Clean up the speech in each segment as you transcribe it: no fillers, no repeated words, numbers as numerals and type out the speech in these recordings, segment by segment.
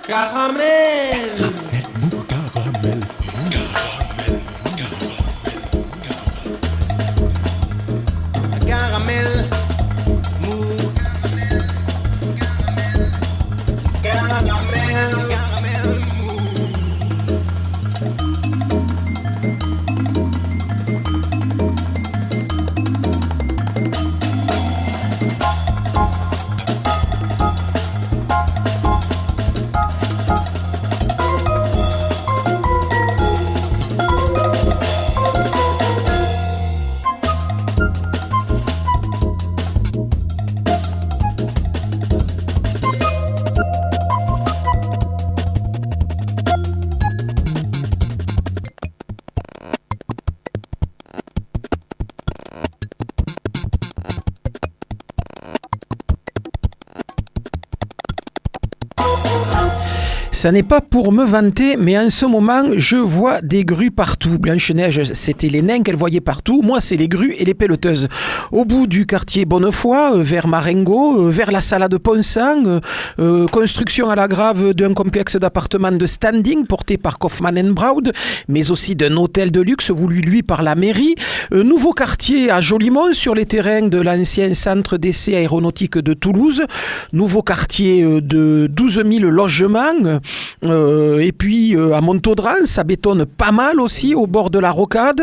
Caramel. Caramel. Caramel. Mou. Caramel. Caramel. Mou. Ça n'est pas pour me vanter, mais en ce moment, je vois des grues partout. Blanche-Neige, c'était les nains qu'elle voyait partout. Moi, c'est les grues et les pelleteuses. Au bout du quartier Bonnefoy, vers Marengo, vers la Sala de Ponsang, construction à la grave d'un complexe d'appartements de standing porté par Kaufmann & Broad, mais aussi d'un hôtel de luxe voulu, lui, par la mairie. Nouveau quartier à Jolimont, sur les terrains de l'ancien centre d'essai aéronautique de Toulouse. Nouveau quartier de 12 000 logements. Et puis à Montaudran, ça bétonne pas mal aussi au bord de la rocade,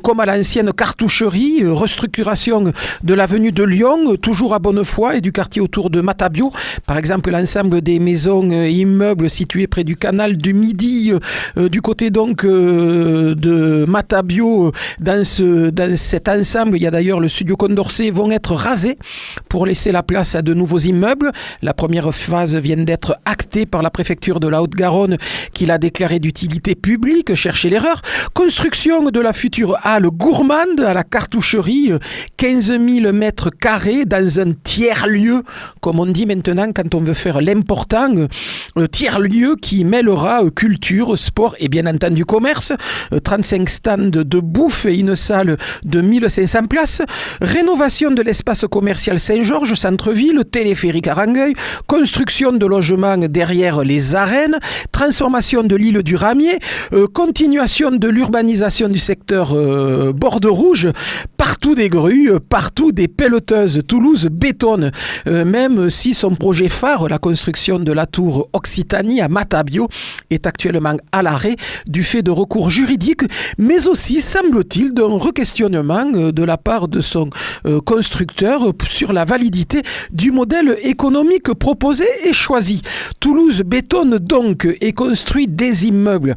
comme à l'ancienne cartoucherie, restructuration de l'avenue de Lyon, toujours à Bonnefoy et du quartier autour de Matabio. Par exemple, l'ensemble des maisons et immeubles situés près du canal du Midi, du côté donc de Matabio, dans cet ensemble, il y a d'ailleurs le studio Condorcet, vont être rasés pour laisser la place à de nouveaux immeubles. La première phase vient d'être actée par la préfecture de la Haute-Garonne qui l'a déclaré d'utilité publique, cherchez l'erreur. Construction de la future halle gourmande à la cartoucherie, 15 000 mètres carrés dans un tiers-lieu, comme on dit maintenant quand on veut faire l'important, tiers-lieu qui mêlera culture, sport et bien entendu commerce, 35 stands de bouffe et une salle de 1500 places, rénovation de l'espace commercial Saint-Georges, centre-ville, téléphérique à Rangueil, construction de logements derrière les arènes, transformation de l'île du Ramier, continuation de l'urbanisation du secteur Borde Rouge, partout des grues, partout des pelleteuses. Toulouse bétonne, même si son projet phare, la construction de la tour Occitanie à Matabio, est actuellement à l'arrêt du fait de recours juridiques, mais aussi, semble-t-il, d'un requestionnement de la part de son constructeur sur la validité du modèle économique proposé et choisi. Toulouse bétonne donc et construit des immeubles.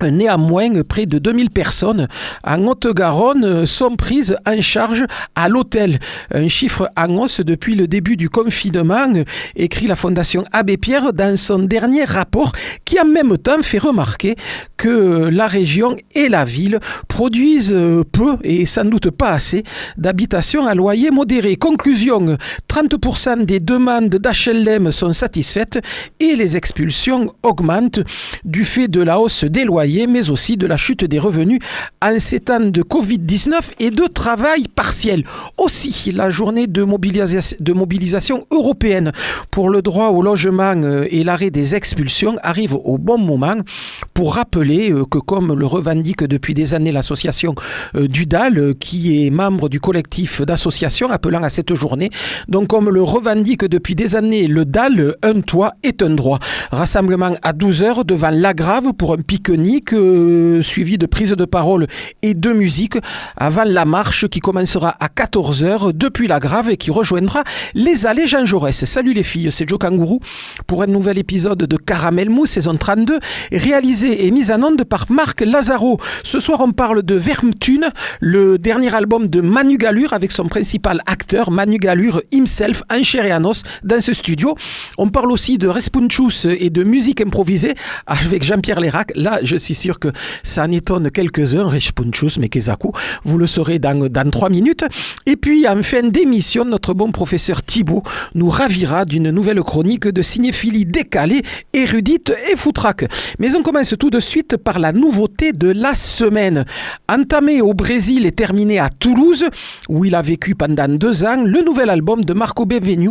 Néanmoins, près de 2000 personnes en Haute-Garonne sont prises en charge à l'hôtel. Un chiffre en hausse depuis le début du confinement, écrit la Fondation Abbé Pierre dans son dernier rapport, qui en même temps fait remarquer que la région et la ville produisent peu et sans doute pas assez d'habitations à loyer modéré. Conclusion, 30% des demandes d'HLM sont satisfaites et les expulsions augmentent du fait de la hausse des loyers, mais aussi de la chute des revenus en ces temps de Covid-19 et de travail partiel. Aussi, la journée de mobilisation européenne pour le droit au logement et l'arrêt des expulsions arrive au bon moment pour rappeler que, comme le revendique depuis des années l'association DUDAL, qui est membre du collectif d'associations appelant à cette journée, donc comme le revendique depuis des années le DAL, un toit est un droit. Rassemblement à 12h devant l'Agrave pour un pique-nique suivi de prise de parole et de musique avant la marche qui commencera à 14h depuis l'Agrave et qui rejoindra les allées Jean Jaurès. Salut les filles, c'est Joe Kangourou pour un nouvel épisode de Caramel Mousse saison 32, réalisé et mis en onde par Marc Lazaro. Ce soir on parle de Vermtune, le dernier album de Manu Gallure avec son principal acteur Manu Gallure himself en chair et en os dans ce studio. On parle aussi de Respunchus et de musique improvisée avec Jean-Pierre Lérac. Là je suis suis sûr que ça en étonne quelques-uns. Respunchus, Mekezaku, vous le saurez dans 3 minutes. Et puis, en fin d'émission, notre bon professeur Thibaut nous ravira d'une nouvelle chronique de cinéphilie décalée, érudite et foutraque. Mais on commence tout de suite par la nouveauté de la semaine. Entamé au Brésil et terminé à Toulouse, où il a vécu pendant 2 ans, le nouvel album de Marco Benvenu,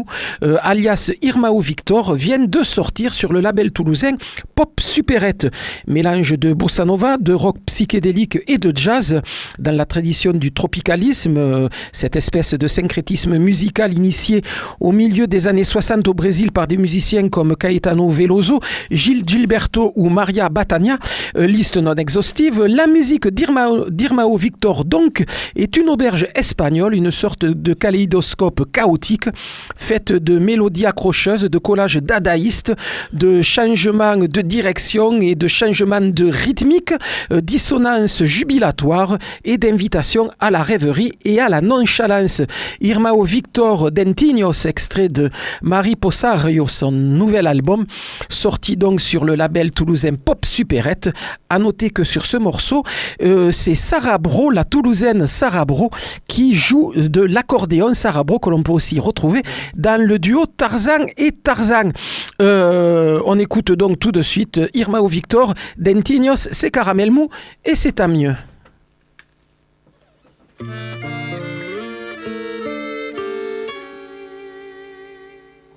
alias Irmão Victor, vient de sortir sur le label toulousain Pop Supérette. Mélange de bossa nova, de rock psychédélique et de jazz dans la tradition du tropicalisme, cette espèce de syncrétisme musical initié au milieu des années 60 au Brésil par des musiciens comme Caetano Veloso, Gil Gilberto ou Maria Bethânia, liste non exhaustive. La musique d'Irmão Victor donc est une auberge espagnole, une sorte de kaléidoscope chaotique faite de mélodies accrocheuses, de collages dadaïstes, de changements de direction et de changements de rythmique, dissonances jubilatoires et d'invitations à la rêverie et à la nonchalance. Irmão Victor Dentinhos, extrait de Mariposario, son nouvel album, sorti donc sur le label toulousain Pop Supérette. À noter que sur ce morceau, c'est Sarah Bro, la toulousaine Sarah Bro, qui joue de l'accordéon. Sarah Bro que l'on peut aussi retrouver dans le duo Tarzan et Tarzan. On écoute donc tout de suite Irmão Victor Dentinhos, c'est caramel mou et c'est à mieux.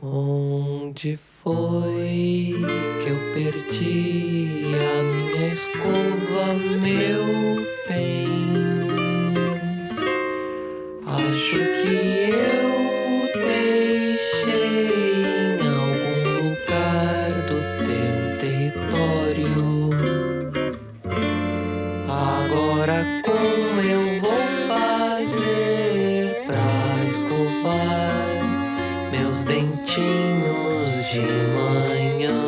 Onde foi que eu perdi a minha escova, meu bem? Acho que eu deixei em algum lugar do teu território. Agora como eu vou fazer pra escovar meus dentinhos de manhã?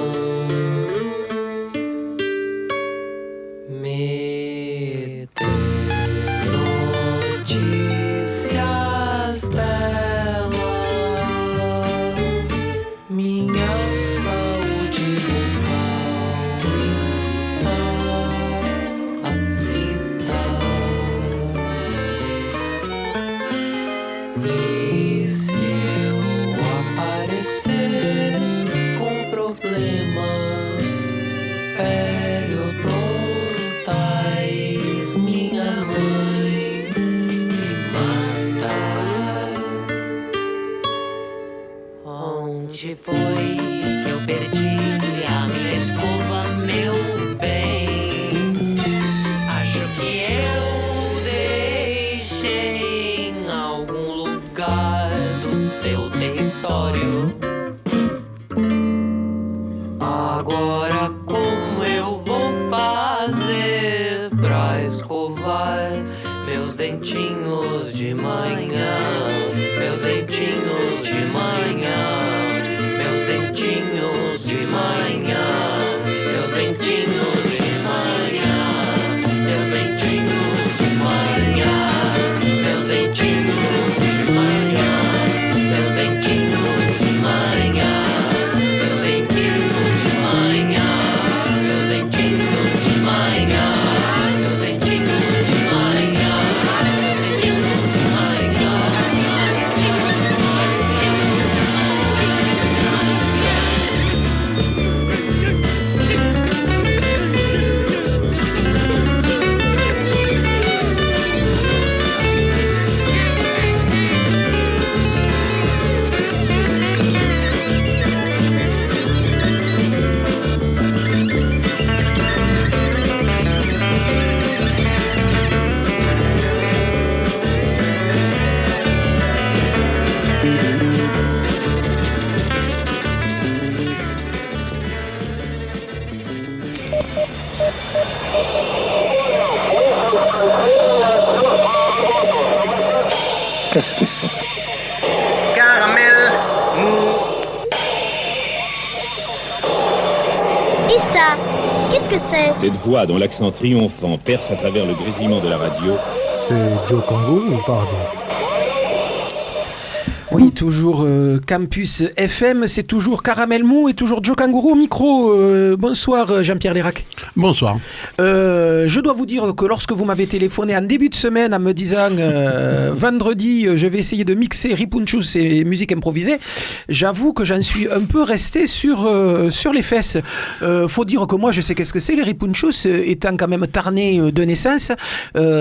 Me dê notícias dela, minha saúde bucal está aflita. E se eu aparecer com problemas periodontais, minha mãe me matar. Onde foi que eu perdi a minha escova, meu bem? Acho que eu deixei em algum lugar do teu território. Agora como eu vou fazer pra escovar meus dentinhos de manhã? Meus dentinhos de manhã, meus dentinhos de manhã, meus dentinhos de manhã, meus dentinhos de manhã, meus dentinhos de manhã, meus dentinhos de manhã, meus dentinhos de manhã, meus dentinhos de manhã, meus dentinhos de manhã, meus dentinhos de manhã. Qu'est-ce que c'est? Caramel mou. Et ça, qu'est-ce que c'est? Cette voix dont l'accent triomphant perce à travers le grésillement de la radio. C'est Joe Congo ou pardon? Oui, toujours Campus FM, c'est toujours Caramel Mou et toujours Joe Kangourou au micro. Bonsoir Jean-Pierre Lérac. Bonsoir. Je dois vous dire que lorsque vous m'avez téléphoné en début de semaine en me disant vendredi, je vais essayer de mixer Ripunchus et musique improvisée, j'avoue que j'en suis un peu resté sur les fesses. Faut dire que moi, je sais qu'est-ce que c'est les Ripunchus, étant quand même tarné de naissance.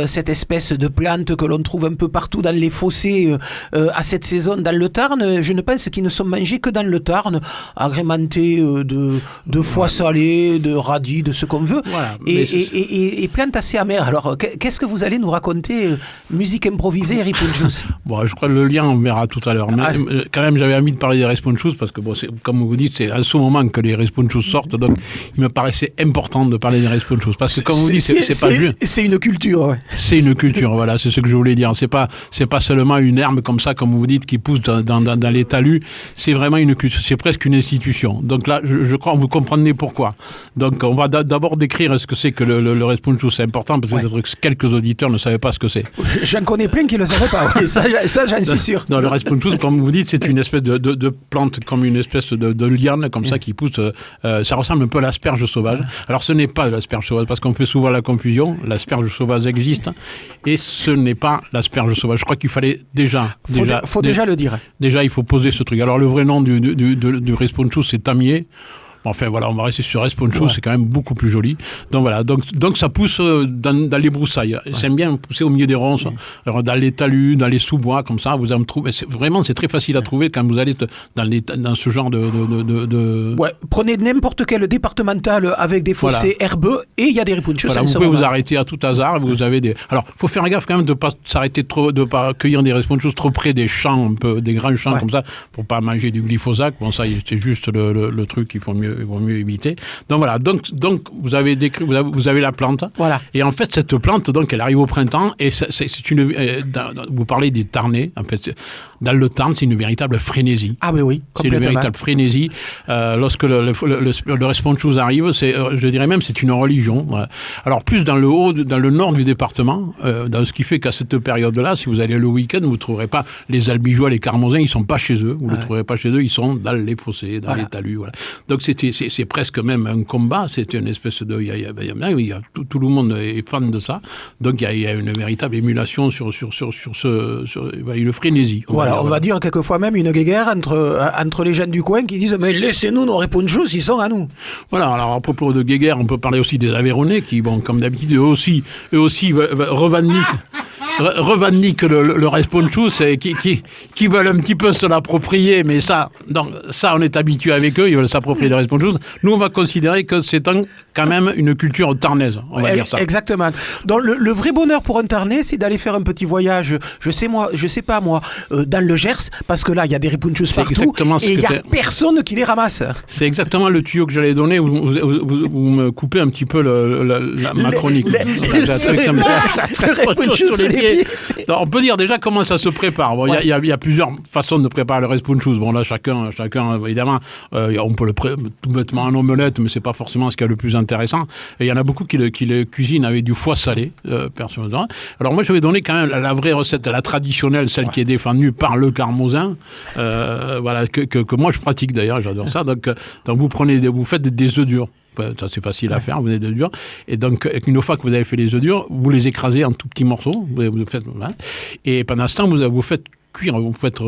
Cette espèce de plante que l'on trouve un peu partout dans les fossés à cette saison dans le Tarn, je ne pense qu'ils ne sont mangés que dans le Tarn, agrémentés de foie salé, de radis, de ce qu'on veut, Voilà, et plante assez amère. Alors, qu'est-ce que vous allez nous raconter, musique improvisée et Ripunchus? Bon, je crois que le lien, on verra tout à l'heure. Mais quand même, j'avais envie de parler des Rispunchus parce que, bon, comme vous dites, c'est à ce moment que les Rispunchus sortent. Donc, il me paraissait important de parler des Rispunchus. Parce que, comme vous dites, c'est pas juste. C'est une culture, ouais. C'est une culture, voilà, c'est ce que je voulais dire. C'est pas seulement une herbe comme ça, comme vous dites, qui pousse dans les talus. C'est vraiment une culture, c'est presque une institution. Donc là, je crois que vous comprenez pourquoi. Donc, on va d'abord décrire ce que c'est que le Rispunchus. C'est important parce que peut-être quelques auditeurs ne savaient pas ce que c'est. J'en connais plein qui ne le savaient pas, oui. Ça j'en suis sûr. Non, le Rispunchus, comme vous dites, c'est une espèce de plante, comme une espèce de liane, comme ça, qui pousse. Ça ressemble un peu à l'asperge sauvage. Alors, ce n'est pas l'asperge sauvage, parce qu'on fait souvent la confusion. L'asperge sauvage existe, et ce n'est pas l'asperge sauvage. Je crois qu'il fallait déjà le dire. Déjà, il faut poser ce truc. Alors, le vrai nom du Rispunchus, c'est Tamier. Enfin voilà, on va rester sur Rispunchus, c'est quand même beaucoup plus joli. Donc voilà, donc ça pousse dans les broussailles. Ça aime bien pousser au milieu des ronces, alors, dans les talus, dans les sous-bois, comme ça, vous allez me trouver. C'est très facile à trouver quand vous allez dans ce genre de... Ouais, prenez n'importe quel départemental avec des fossés herbeux et il y a des Ripunchus. Voilà, vous pouvez vous arrêter à tout hasard. Vous avez des... Alors, il faut faire gaffe quand même de ne pas s'arrêter trop, de ne pas cueillir des Rispunchus trop près des champs, un peu, des grands champs comme ça, pour ne pas manger du glyphosate. Bon, ça, c'est juste le truc qu'il vaut mieux éviter. Donc voilà, donc vous avez la plante. Voilà. Et en fait, cette plante, donc, elle arrive au printemps et c'est une. Vous parlez des Tarnais. En fait, dans le Tarn, c'est une véritable frénésie. Ah mais oui, complètement. C'est une véritable frénésie. Lorsque le Rispunchus arrive, je dirais même, c'est une religion. Alors plus dans le nord du département, dans ce qui fait qu'à cette période-là, si vous allez le week-end, vous ne trouverez pas les Albigeois, les Carmozins, ils sont pas chez eux. Vous ne les trouverez pas chez eux. Ils sont dans les fossés, dans les talus. Voilà. Donc c'est presque même un combat, c'est une espèce de... tout le monde est fan de ça, donc il y a une véritable émulation sur une frénésie. On va dire quelquefois même une guéguerre entre les jeunes du coin qui disent « Mais laissez-nous nos Ripunchus, ils sont à nous ». Voilà, alors à propos de guéguerre, on peut parler aussi des Aveyronais qui, bon, comme d'habitude, eux aussi revendiquent le Rispunchus et qui veulent un petit peu se l'approprier, mais ça, on est habitué avec eux, ils veulent s'approprier le Rispunchus. Nous, on va considérer que c'est quand même une culture tarnaise, on va dire ça. Exactement. Donc, le vrai bonheur pour un Tarnais, c'est d'aller faire un petit voyage, je sais pas moi, dans le Gers, parce que là, il y a des Ripunchus partout, et il n'y a personne qui les ramasse. C'est exactement le tuyau que j'allais donner, vous me coupez un petit peu ma chronique. On peut dire déjà comment ça se prépare. Bon, il y a plusieurs façons de préparer le Rispunchus. Bon, là, chacun évidemment, on peut tout bêtement en omelette, mais c'est pas forcément ce qu'il y a le plus intéressant. Et il y en a beaucoup qui le cuisinent avec du foie salé, personnellement. Alors moi, je vais donner quand même la vraie recette, la traditionnelle, celle qui est défendue par le Carmozin, voilà, que moi je pratique d'ailleurs, j'adore ça. Donc vous faites des œufs durs. Ça, c'est facile à faire, vous avez des œufs durs. Et donc, une fois que vous avez fait les œufs durs, vous les écrasez en tout petits morceaux. Vous faites, voilà. Et pendant ce temps, vous faites cuire, vous faites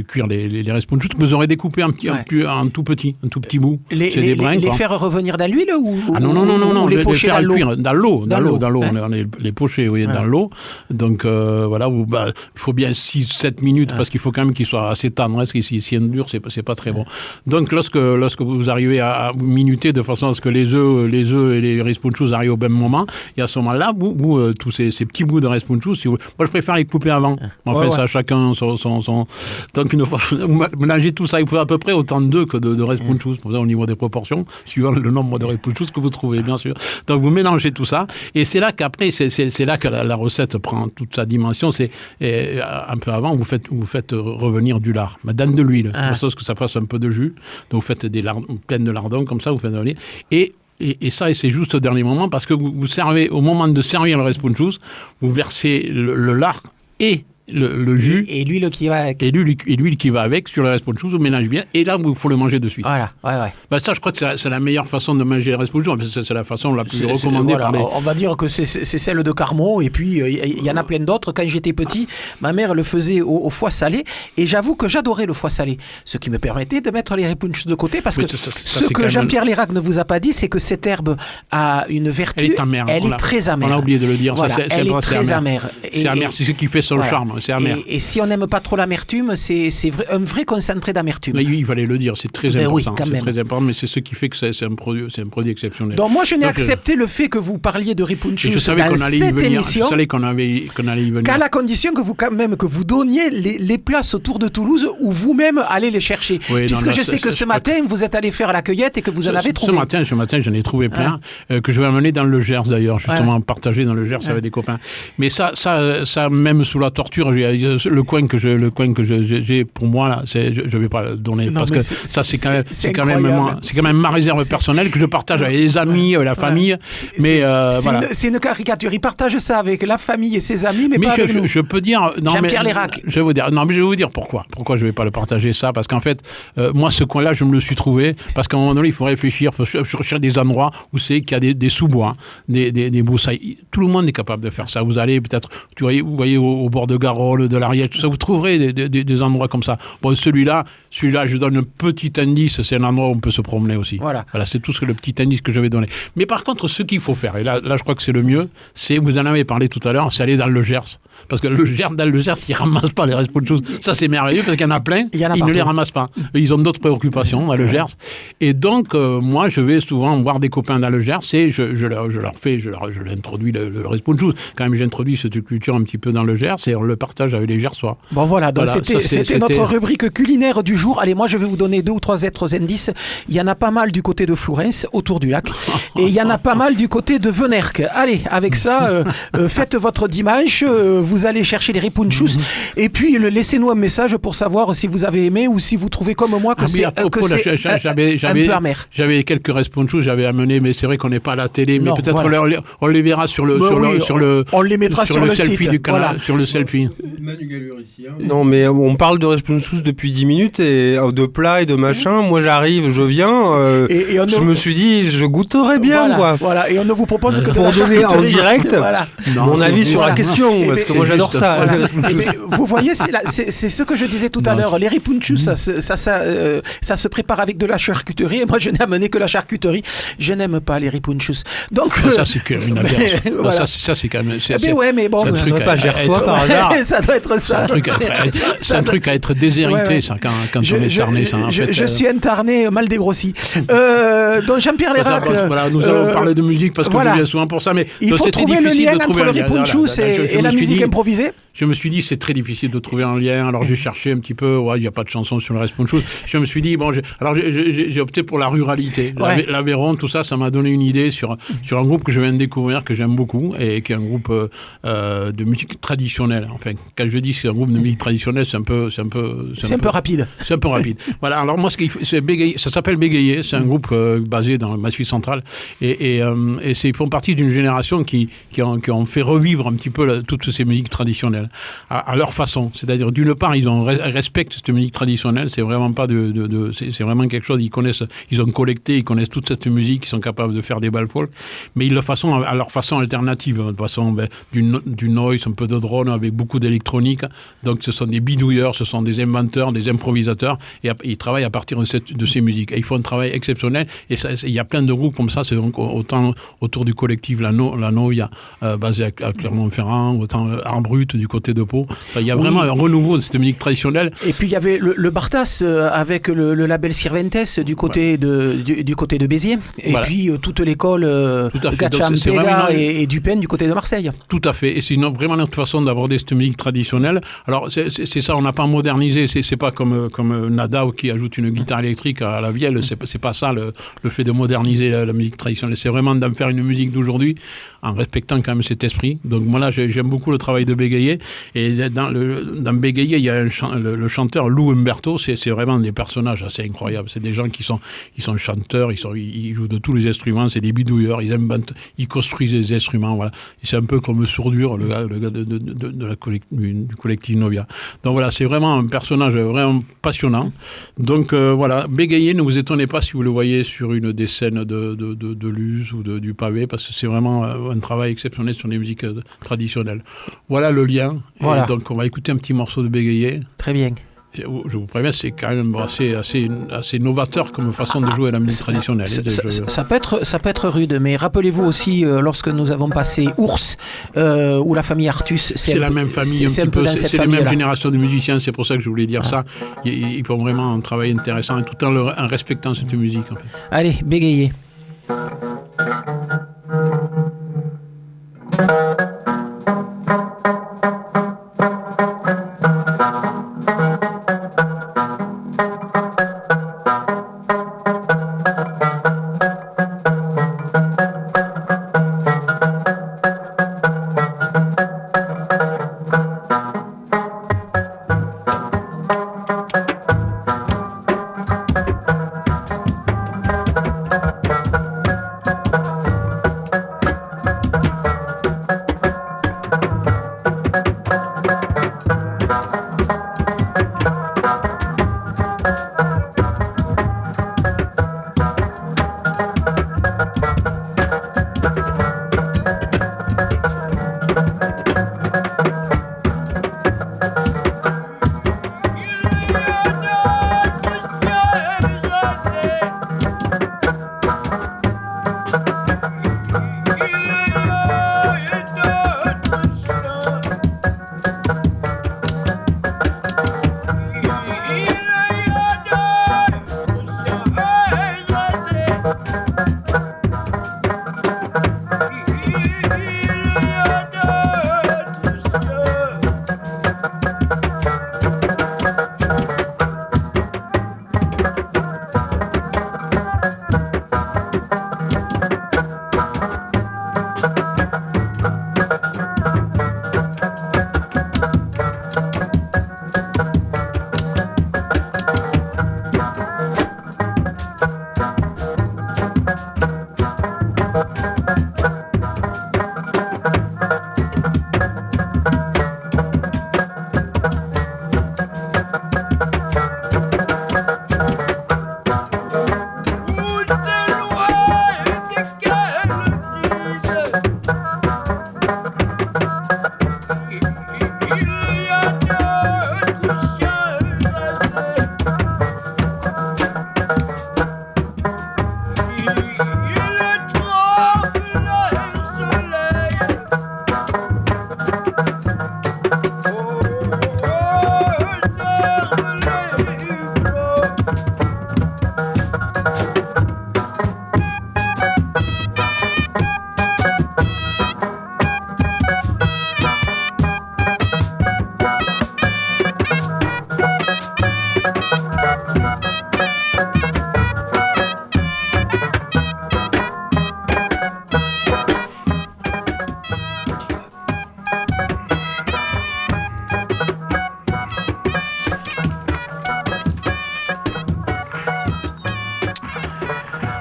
cuire les Rispunchus que vous aurez découpé en tout petit bout. Les faire revenir dans l'huile ou non, les pocher faire dans l'eau. Cuire dans l'eau. On les pocher dans l'eau. Donc voilà, il faut bien 6-7 minutes parce qu'il faut quand même qu'ils soient assez tendres, parce que si c'est dur, c'est pas très bon. Donc lorsque vous arrivez à minuter de façon à ce que les œufs et les Rispunchus arrivent au même moment, et à ce moment-là, vous tous ces petits bouts de Rispunchus, moi je préfère les couper avant. Ça chacun son... Donc une fois vous mélangez tout ça, il faut à peu près autant d'œufs que de Rispunchus, pour ça, au niveau des proportions, suivant le nombre de Rispunchus que vous trouvez, bien sûr. Donc vous mélangez tout ça, et c'est là qu'après, c'est là que la recette prend toute sa dimension. C'est un peu avant, vous faites revenir du lard, dans de l'huile, pour que ça fasse un peu de jus. Donc vous faites des lardons, pleines de lardons, comme ça, vous faites de l'huile. Et c'est juste au dernier moment, parce que vous servez, au moment de servir le Rispunchus, vous versez le lard et le jus. Et l'huile qui va avec. Et l'huile qui va avec sur le responchus, on mélange bien. Et là, il faut le manger de suite. Voilà, ouais. Bah, ça, je crois que c'est la meilleure façon de manger le responchus. C'est la façon la plus recommandée voilà, par les... On va dire que c'est celle de Carmo. Et puis, il y en a plein d'autres. Quand j'étais petit, ma mère le faisait au foie salé. Et j'avoue que j'adorais le foie salé. Ce qui me permettait de mettre les responchus de côté. Parce que ce que Jean-Pierre Lérac ne vous a pas dit, c'est que cette herbe a une vertu. Elle est amère. Elle est très amère. On a oublié de le dire. Voilà, elle est très amère. C'est amer, c'est ce qui fait son charme. C'est amer. Et si on n'aime pas trop l'amertume, c'est un vrai concentré d'amertume. Oui, il fallait le dire. C'est très important. Oui, quand même. Très important, mais c'est ce qui fait que c'est un produit exceptionnel. Donc moi, je n'ai accepté le fait que vous parliez de Ripunchus dans cette émission. Je savais qu'on allait y venir. Qu'à la condition que vous donniez les places autour de Toulouse où vous-même allez les chercher. Oui, puisque je sais que ce matin, vous êtes allé faire la cueillette et que vous en avez trouvé. Ce matin, j'en ai trouvé plein, que je vais amener dans le Gers d'ailleurs, justement, partager dans le Gers avec des copains. Mais ça, même sous la torture, le coin que j'ai pour moi, là, je vais pas le donner, parce que ça, c'est quand même ma réserve personnelle que je partage avec les amis, avec la famille. C'est une caricature. Il partage ça avec la famille et ses amis, mais pas avec nous. Je peux dire... Jean-Pierre Lérac. Je vais vous dire pourquoi. Pourquoi je vais pas le partager ça? Parce qu'en fait, moi, ce coin-là, je me le suis trouvé, parce qu'à un moment donné, il faut réfléchir, il faut chercher des endroits où c'est qu'il y a des sous-bois, des broussailles. Tout le monde est capable de faire ça. Vous allez peut-être, vous voyez au bord de Garonne, de l'Ariège, tout ça, vous trouverez des endroits comme ça. Bon, celui-là, je donne un petit indice, c'est un endroit où on peut se promener aussi. Voilà, c'est tout le petit indice que je vais donner. Mais par contre, ce qu'il faut faire, et là je crois que c'est le mieux, c'est, vous en avez parlé tout à l'heure, c'est aller dans le Gers. Parce que dans le Gers, ils ne ramassent pas les responchus. Ça, c'est merveilleux, parce qu'il y en a plein, ils ne les ramassent pas. Ils ont d'autres préoccupations dans le Gers. Et donc, moi, je vais souvent voir des copains dans le Gers et je leur introduis le responchus. Quand même, j'introduis cette culture un petit peu dans le Gers et on le partage avec les Gersois. Bon, voilà, donc c'était notre rubrique culinaire du jour. Allez, moi, je vais vous donner 2 ou 3 autres indices. Il y en a pas mal du côté de Flourens, autour du lac. Et il y en a pas mal du côté de Venerque. Allez, avec ça, faites votre dimanche. Vous allez chercher les responchus. Et puis, laissez-nous un message pour savoir si vous avez aimé ou si vous trouvez comme moi que c'est un peu amer. J'avais quelques responchus, j'avais amené, mais c'est vrai qu'on n'est pas à la télé. Mais peut-être on les verra sur le on les mettra sur le selfie site. Du canal, voilà. Sur le selfie. Non, mais on parle de responchus depuis 10 minutes et de plats et de machin. Moi, j'arrive, je viens. Je me suis dit, je goûterai bien, quoi. Voilà, et on ne vous propose que de pour donner en direct mon avis sur la question, parce que moi, j'adore ça. Vous voyez, c'est ce que je disais tout à l'heure. Les responchus, ça se prépare avec de la charcuterie. Et moi, je n'ai amené que la charcuterie. Je n'aime pas les responchus. Donc, ça, c'est une aberration. Ça, c'est quand même. Ouais, mais bon, ça ne serait pas gersois par hasard. Ça doit être ça. C'est un truc à être déshérité, ça, quand on est tarné. Je suis un tarné mal dégrossi. Donc, Jean-Pierre Lérac. Voilà, nous allons parler de musique parce que je viens souvent pour ça. Mais il faut trouver le lien entre le responchus et la musique improvisée. Je me suis dit, c'est très difficile de trouver un lien. Alors, j'ai cherché un petit peu. Il n'y a pas de chanson sur le responchus. Je me suis dit, j'ai opté pour la ruralité. L'Aveyron, tout ça, ça m'a donné une idée sur un groupe que je viens de découvrir, que j'aime beaucoup, et qui est un groupe de musique traditionnelle. Enfin, quand je dis que c'est un groupe de musique traditionnelle, c'est un peu rapide. C'est un peu rapide. Voilà. Alors, moi, ça s'appelle Bégayer. C'est un groupe basé dans le Massif central. Et ils font partie d'une génération qui ont fait revivre un petit peu toutes ces musiques traditionnelles. À leur façon. C'est-à-dire, d'une part, ils respectent cette musique traditionnelle. C'est vraiment pas c'est vraiment quelque chose. Ils ont collecté, ils connaissent toute cette musique, ils sont capables de faire des balles folk, mais ils le font à leur façon alternative, de façon du noise, un peu de drone, avec beaucoup d'électronique. Donc, ce sont des bidouilleurs, ce sont des inventeurs, des improvisateurs, et ils travaillent à partir de ces musiques. Et ils font un travail exceptionnel. Et il y a plein de groupes comme ça. C'est donc autant autour du collectif La Noia, basé à Clermont-Ferrand, autant Art Brut du côté de Pau. Enfin, il y a vraiment un renouveau de cette musique traditionnelle. Et puis il y avait le Bartas avec le label Sirventes du côté de Béziers. Et puis toute l'école Gatcham, Pega et Dupen du côté de Marseille. Tout à fait. Et c'est vraiment notre façon d'aborder cette musique traditionnelle. Alors c'est ça, on n'a pas modernisé. C'est pas comme Nadao qui ajoute une guitare électrique à la vielle. C'est pas ça le fait de moderniser la musique traditionnelle. C'est vraiment d'en faire une musique d'aujourd'hui en respectant quand même cet esprit. Donc moi là, j'aime beaucoup le travail de Bégayer. Et dans Bégayer, il y a le chanteur Lou Umberto, c'est vraiment des personnages assez incroyables. C'est des gens qui sont chanteurs, ils jouent de tous les instruments, c'est des bidouilleurs, ils inventent, ils construisent des instruments, voilà. Et c'est un peu comme Sourdure, le gars du collectif Novia. Donc voilà, c'est vraiment un personnage vraiment passionnant. Donc voilà, Bégayer, ne vous étonnez pas si vous le voyez sur une des scènes de Luz ou du Pavé, parce que c'est vraiment un travail exceptionnel sur les musiques traditionnelles. Voilà le lien. Voilà. Et donc on va écouter un petit morceau de Bégayer. Très bien. Je vous préviens, c'est quand même assez novateur comme façon de jouer la musique traditionnelle. Ça peut être rude, mais rappelez-vous aussi, lorsque nous avons passé Ours, ou la famille Artus, c'est la même famille, c'est la même génération de musiciens, c'est pour ça que je voulais dire ça. Ils font vraiment un travail intéressant, tout en respectant cette musique. En fait. Allez, Bégayer.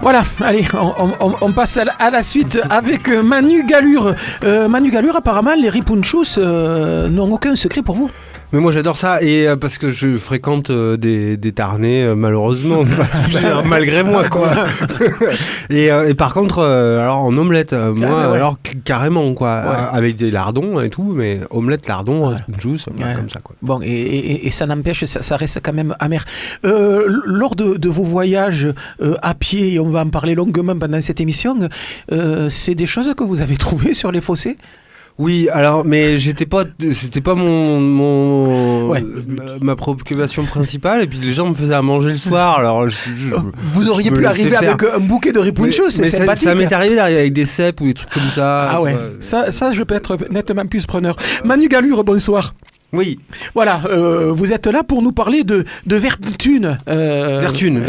Voilà, allez, on passe à la suite avec Manu Galure. Manu Galure, apparemment, les Ripunchus n'ont aucun secret pour vous. Mais moi j'adore ça, et parce que je fréquente des Tarnais, malheureusement, malgré moi quoi. et par contre, alors en omelette, moi alors carrément quoi, avec des lardons et tout, mais omelette, lardon, juice, comme ça quoi. Bon, et ça n'empêche, ça reste quand même amer. Lors de vos voyages à pied, et on va en parler longuement pendant cette émission, c'est des choses que vous avez trouvées sur les fossés ? Oui, alors, mais c'était pas ma préoccupation principale, et puis les gens me faisaient à manger le soir, alors vous auriez pu arriver avec un bouquet de ripunchos, c'est sympathique. Ça m'est arrivé d'arriver avec des cèpes ou des trucs comme ça. Ah ouais, ça je peux être nettement plus preneur. Manu Galure, bonsoir. Oui. Voilà, vous êtes là pour nous parler de Vertune. Vertune.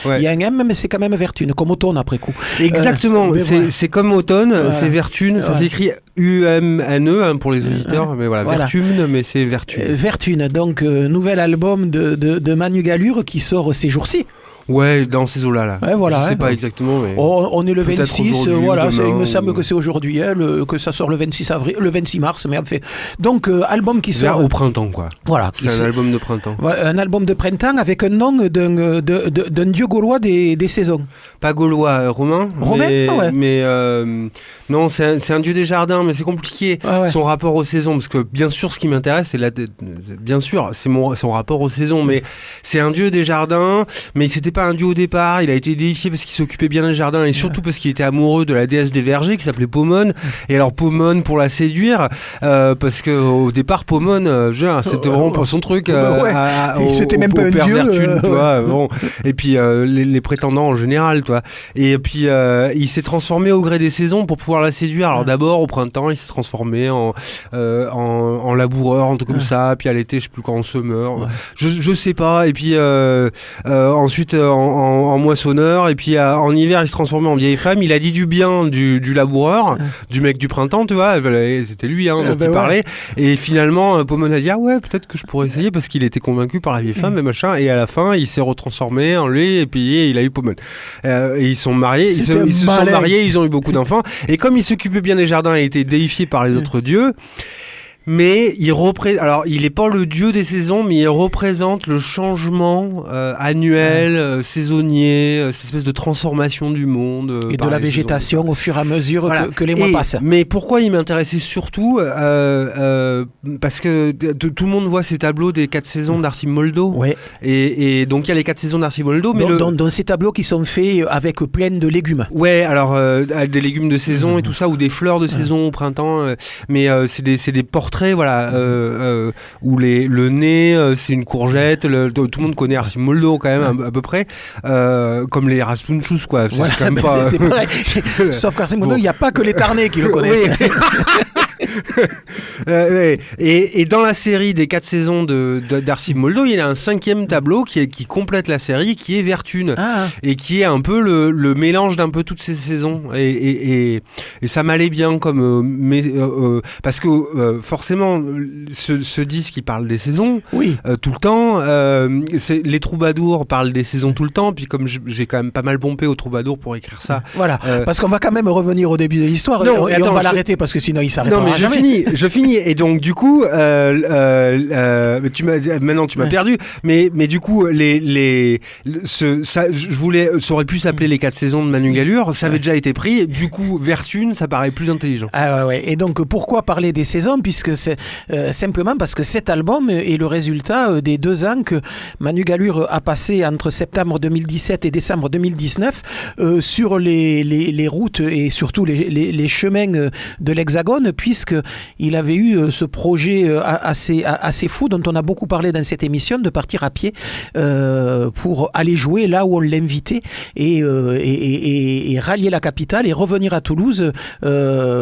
Ouais. Il y a un M, mais c'est quand même Vertune, comme automne après coup. Exactement, c'est comme automne, voilà. C'est Vertune, ça s'écrit Vertune pour les auditeurs, mais voilà. Vertune, mais c'est Vertune. Vertune, donc nouvel album de Manu Gallure qui sort ces jours-ci. Ouais, dans ces eaux-là. Ouais, voilà, je sais pas exactement. Mais on est le 26, voilà, demain, il me semble que c'est aujourd'hui, que ça sort le 26 mars, mais en fait. Donc, album qui sort. Au printemps, quoi. Voilà. C'est un album de printemps. Un album de printemps avec un nom d'un dieu gaulois des saisons. Pas gaulois, romain. Romain, mais non, c'est un dieu des jardins, mais c'est compliqué. Son rapport aux saisons, parce que bien sûr, ce qui m'intéresse, c'est son rapport aux saisons, mais c'est un dieu des jardins, mais c'était pas un dieu au départ, il a été déifié parce qu'il s'occupait bien des jardins et surtout parce qu'il était amoureux de la déesse des vergers qui s'appelait Pomone. Et alors Pomone, pour la séduire, parce que au départ Pomone, c'était vraiment pour son truc. C'était même pas un dieu. Vertune, toi, bon. Et puis les prétendants en général, toi. Et puis il s'est transformé au gré des saisons pour pouvoir la séduire. Alors d'abord au printemps, il s'est transformé en laboureur, un truc comme ça. Puis à l'été, je sais plus quand, en semeur. Je sais pas. Et puis ensuite en moissonneur, et puis en hiver il se transformait en vieille femme. Il a dit du bien du laboureur, du mec du printemps, tu vois, c'était lui dont il parlait, et finalement Pomone a dit peut-être que je pourrais essayer, parce qu'il était convaincu par la vieille femme et machin, et à la fin il s'est retransformé en lui, et puis il a eu Pomone, et ils sont mariés, ils se sont mariés, ils ont eu beaucoup d'enfants, et comme il s'occupait bien des jardins et était déifié par les autres dieux, mais il n'est pas le dieu des saisons, mais il représente le changement annuel, saisonnier, cette espèce de transformation du monde. Et de la végétation saisons, au fur et à mesure que les mois passent. Mais pourquoi il m'intéressait surtout parce que tout le monde voit ces tableaux des 4 saisons d'Arcimoldo. Ouais. Et donc il y a les 4 saisons d'Arcimoldo. Dans ces tableaux qui sont faits avec plein de légumes. Ouais, alors des légumes de saison et tout ça, ou des fleurs de saison au printemps. Mais c'est des portraits. Où le nez c'est une courgette, tout le monde connaît Arcimoldo quand même à peu près, comme les Raspunchus, quoi. C'est quand même pas... c'est pareil. Sauf qu'Arcimoldo, il n'y a pas que les Tarnais qui le connaissent. Et dans la série des 4 saisons d'Arcimoldo, il y a un 5e tableau qui complète la série, qui est Vertune, et qui est un peu le mélange d'un peu toutes ces saisons, et ça m'allait bien parce que forcément ce disque il parle des saisons tout le temps, les troubadours parlent des saisons tout le temps, puis comme j'ai quand même pas mal pompé aux troubadours pour écrire ça, parce qu'on va quand même revenir au début de l'histoire, on va l'arrêter parce que sinon il s'arrêtera. Mais je finis. Et donc du coup, maintenant tu m'as perdu. Mais du coup, ça aurait pu s'appeler les 4 saisons de Manu Gallure. Ça avait déjà été pris. Du coup, Vertune, ça paraît plus intelligent. Et donc pourquoi parler des saisons, puisque c'est simplement parce que cet album est le résultat des 2 ans que Manu Gallure a passé entre septembre 2017 et décembre 2019 sur les routes et surtout les chemins de l'Hexagone, puisqu'il avait eu ce projet assez fou dont on a beaucoup parlé dans cette émission, de partir à pied pour aller jouer là où on l'invitait et rallier la capitale et revenir à Toulouse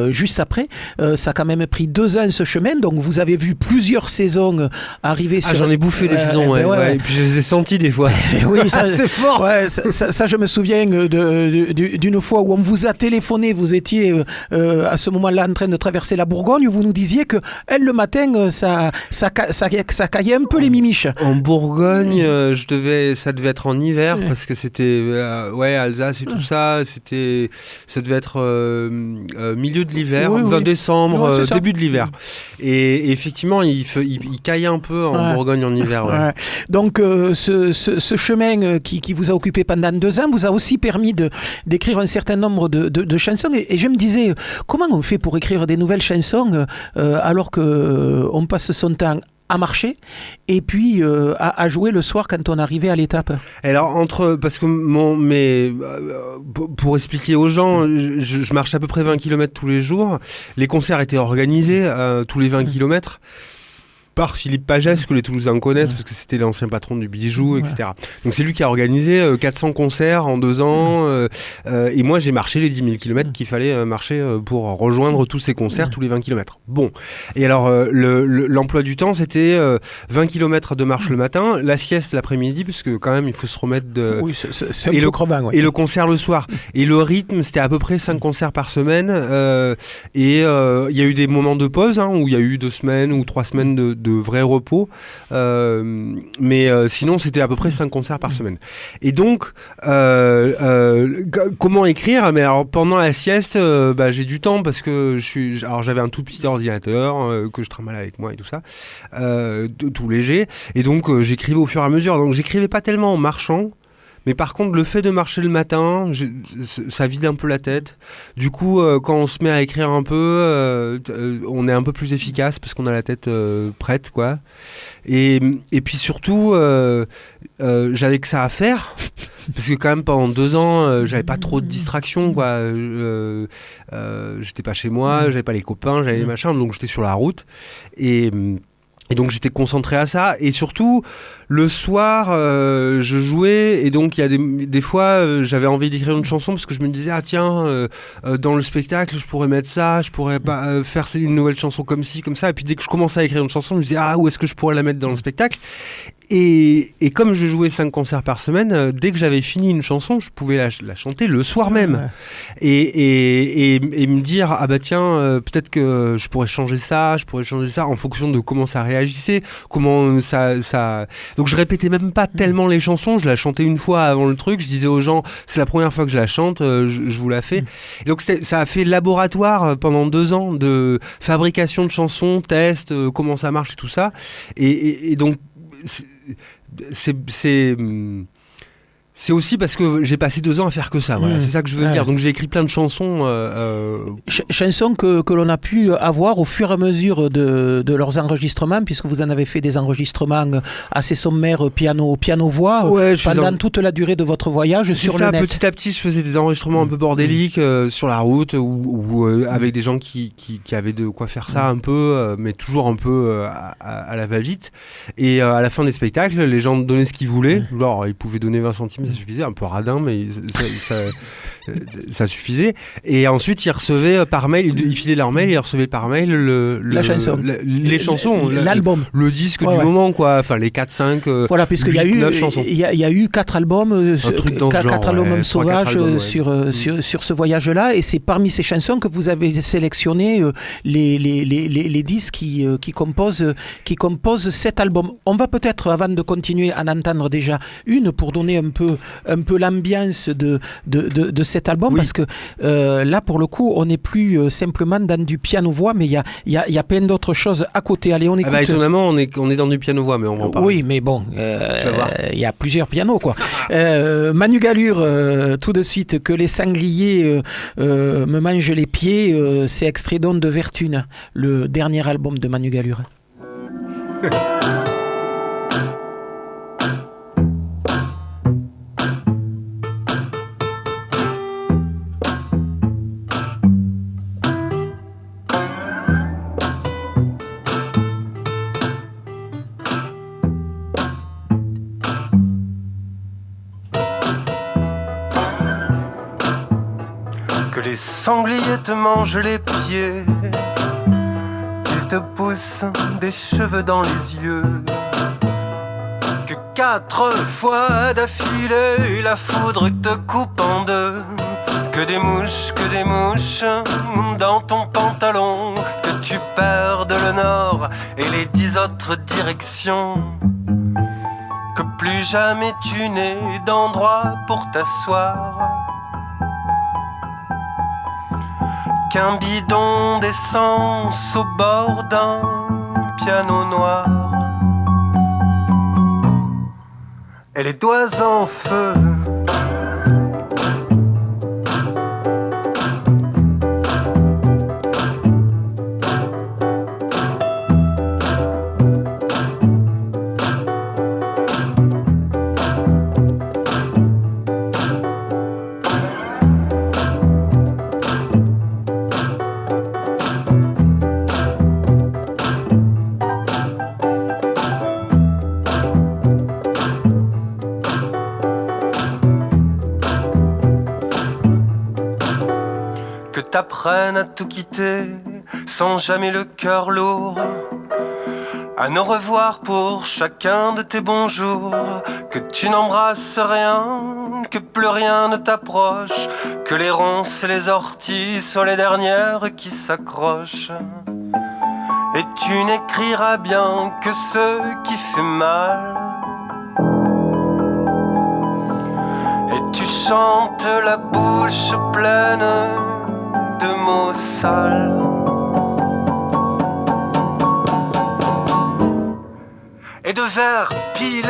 juste après. Ça a quand même pris 2 ans ce chemin, donc vous avez vu plusieurs saisons arriver sur... J'en ai bouffé des saisons, et puis je les ai sentis des fois. Oui, c'est fort. Ça, je me souviens d'une fois où on vous a téléphoné, vous étiez à ce moment-là en train de traverser la Bourgogne, vous nous disiez que le matin, ça caillait un peu les mimiches. En Bourgogne, ça devait être en hiver, parce que c'était Alsace et tout ça, ça devait être milieu de l'hiver, décembre, début de l'hiver. Et effectivement, il caillait un peu en Bourgogne en hiver. Donc ce chemin qui vous a occupé pendant 2 ans vous a aussi permis d'écrire un certain nombre de chansons, et je me disais, comment on fait pour écrire des nouvelles chansons alors qu'on passe son temps à marcher et puis à jouer le soir quand on arrivait à l'étape? Alors parce que pour expliquer aux gens, je marche à peu près 20 km tous les jours. Les concerts étaient organisés tous les 20 km. par Philippe Pagès, que les Toulousains connaissent, parce que c'était l'ancien patron du Bijou, etc. Donc c'est lui qui a organisé 400 concerts en 2 ans, et moi j'ai marché les 10 000 km qu'il fallait marcher pour rejoindre tous ces concerts, tous les 20 km. Bon, et alors l'emploi du temps, c'était 20 km de marche le matin, la sieste l'après-midi, parce que quand même il faut se remettre de... Oui, c'est un peu crevant. Ouais. Et le concert le soir. Et le rythme, c'était à peu près 5 concerts par semaine, et il y a eu des moments de pause, où il y a eu 2 semaines ou 3 semaines de vrai repos, mais sinon c'était à peu près 5 concerts par semaine. Et donc comment écrire? Mais alors pendant la sieste, j'ai du temps parce que j'avais un tout petit ordinateur que je trimbalais avec moi et tout ça, tout léger, et donc j'écrivais au fur et à mesure. Donc j'écrivais pas tellement en marchant. Mais par contre, le fait de marcher le matin, ça vide un peu la tête. Du coup, quand on se met à écrire un peu, on est un peu plus efficace parce qu'on a la tête prête, quoi. Et puis surtout, j'avais que ça à faire. Parce que quand même, pendant 2 ans, j'avais pas trop de distractions, quoi. J'étais pas chez moi, j'avais pas les copains, j'avais les machins, donc j'étais sur la route. Et donc j'étais concentré à ça, et surtout le soir je jouais, et donc il y a des fois j'avais envie d'écrire une chanson parce que je me disais dans le spectacle je pourrais mettre ça, je pourrais faire une nouvelle chanson comme ci, comme ça, et puis dès que je commençais à écrire une chanson je me disais où est-ce que je pourrais la mettre dans le spectacle, et comme je jouais 5 concerts par semaine, dès que j'avais fini une chanson je pouvais la chanter le soir même, et me dire peut-être que je pourrais changer ça en fonction de comment ça réagissait, comment ça... Donc je répétais même pas tellement les chansons, je la chantais une fois avant le truc, je disais aux gens c'est la première fois que je la chante, je vous la fais. Et donc ça a fait laboratoire pendant 2 ans de fabrication de chansons, tests, comment ça marche et tout ça, et donc c'est aussi parce que j'ai passé 2 ans à faire que ça, voilà. C'est ça que je veux dire. Donc j'ai écrit plein de chansons. Chansons que l'on a pu avoir au fur et à mesure de leurs enregistrements, puisque vous en avez fait des enregistrements assez sommaires, piano-voix, pendant toute la durée de votre voyage sur le net. Petit à petit, je faisais des enregistrements un peu bordéliques sur la route, ou avec des gens qui avaient de quoi faire ça un peu, mais toujours un peu à la va-vite. Et à la fin des spectacles, les gens donnaient ce qu'ils voulaient. Genre, ils pouvaient donner 20 centimes, ça suffisait, un peu radin, mais ça suffisait. Et ensuite, ils recevaient par mail, ils filaient leur mail, et ils recevaient par mail la chanson, les chansons, l'album, le disque du moment, quoi. Enfin, les 4-5, voilà, puisqu'il y a eu 9 chansons. Il y a eu 4 albums, 4 albums sauvages sur ce voyage-là, et c'est parmi ces chansons que vous avez sélectionné les disques qui composent cet album. On va peut-être, avant de continuer, en entendre déjà une pour donner un peu l'ambiance de cet album, parce que là pour le coup on n'est plus simplement dans du piano-voix, mais il y a plein d'autres choses à côté. Allez, on écoute. Étonnamment on est dans du piano-voix, mais on va en parler. Oui, mais bon, il y a plusieurs pianos, quoi. Manu Gallure, tout de suite, que les sangliers me mangent les pieds, c'est extrait donc de Vertune, le dernier album de Manu Gallure. Les sangliers te mangent les pieds, qu'ils te poussent des cheveux dans les yeux, que 4 fois d'affilée la foudre te coupe en 2, que des mouches dans ton pantalon, que tu perdes le nord et les 10 autres directions, que plus jamais tu n'es d'endroit pour t'asseoir, qu'un bidon d'essence au bord d'un piano noir, et les doigts en feu. t'apprennent à tout quitter sans jamais le cœur lourd. À ne revoir pour chacun de tes bonjours, que tu n'embrasses rien, que plus rien ne t'approche, que les ronces et les orties soient les dernières qui s'accrochent. Et tu n'écriras bien que ce qui fait mal. Et tu chantes la bouche pleine de mots sales. Et de vers pilés.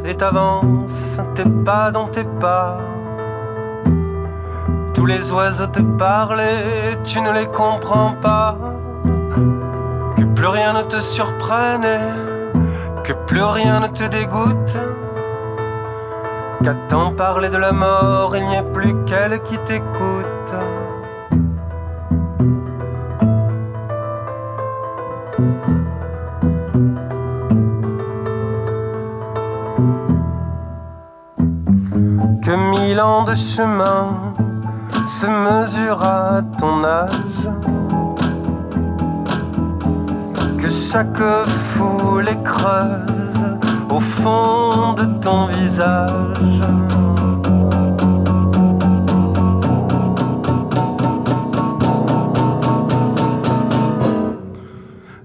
Et t'avances, tes pas dans tes pas. Tous les oiseaux te parlent et tu ne les comprends pas. Que plus rien ne te surprenne et que plus rien ne te dégoûte. Qu'à t'en parler de la mort, il n'y ait plus qu'elle qui t'écoute. Que 1000 ans de chemin se mesurent à ton âge. Que chaque foule les creuse au fond de ton visage.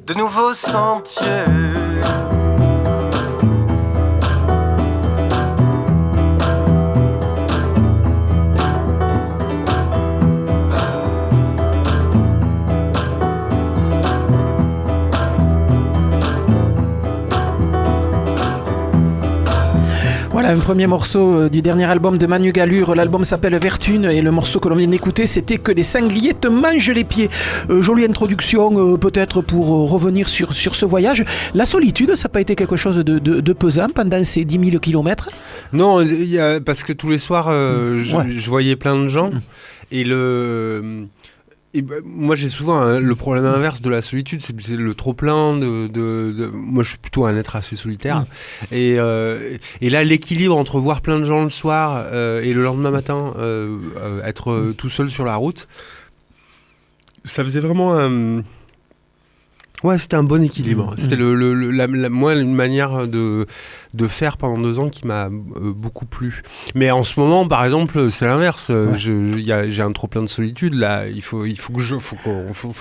De nouveaux sentiers. Voilà un premier morceau du dernier album de Manu Gallure. L'album s'appelle Vertune et le morceau que l'on vient d'écouter, c'était Que les sangliers te mangent les pieds. Jolie introduction peut-être pour revenir sur ce voyage. La solitude, ça n'a pas été quelque chose de pesant pendant ces 10 000 kilomètres? Non, parce que tous les soirs, je voyais plein de gens et moi j'ai souvent le problème inverse de la solitude, c'est le trop plein moi je suis plutôt un être assez solitaire et là l'équilibre entre voir plein de gens le soir et le lendemain matin être tout seul sur la route, ça faisait vraiment c'était un bon équilibre. C'était moi une manière de faire pendant 2 ans qui m'a beaucoup plu. Mais en ce moment, par exemple, c'est l'inverse. J'ai un trop plein de solitude là. Il faut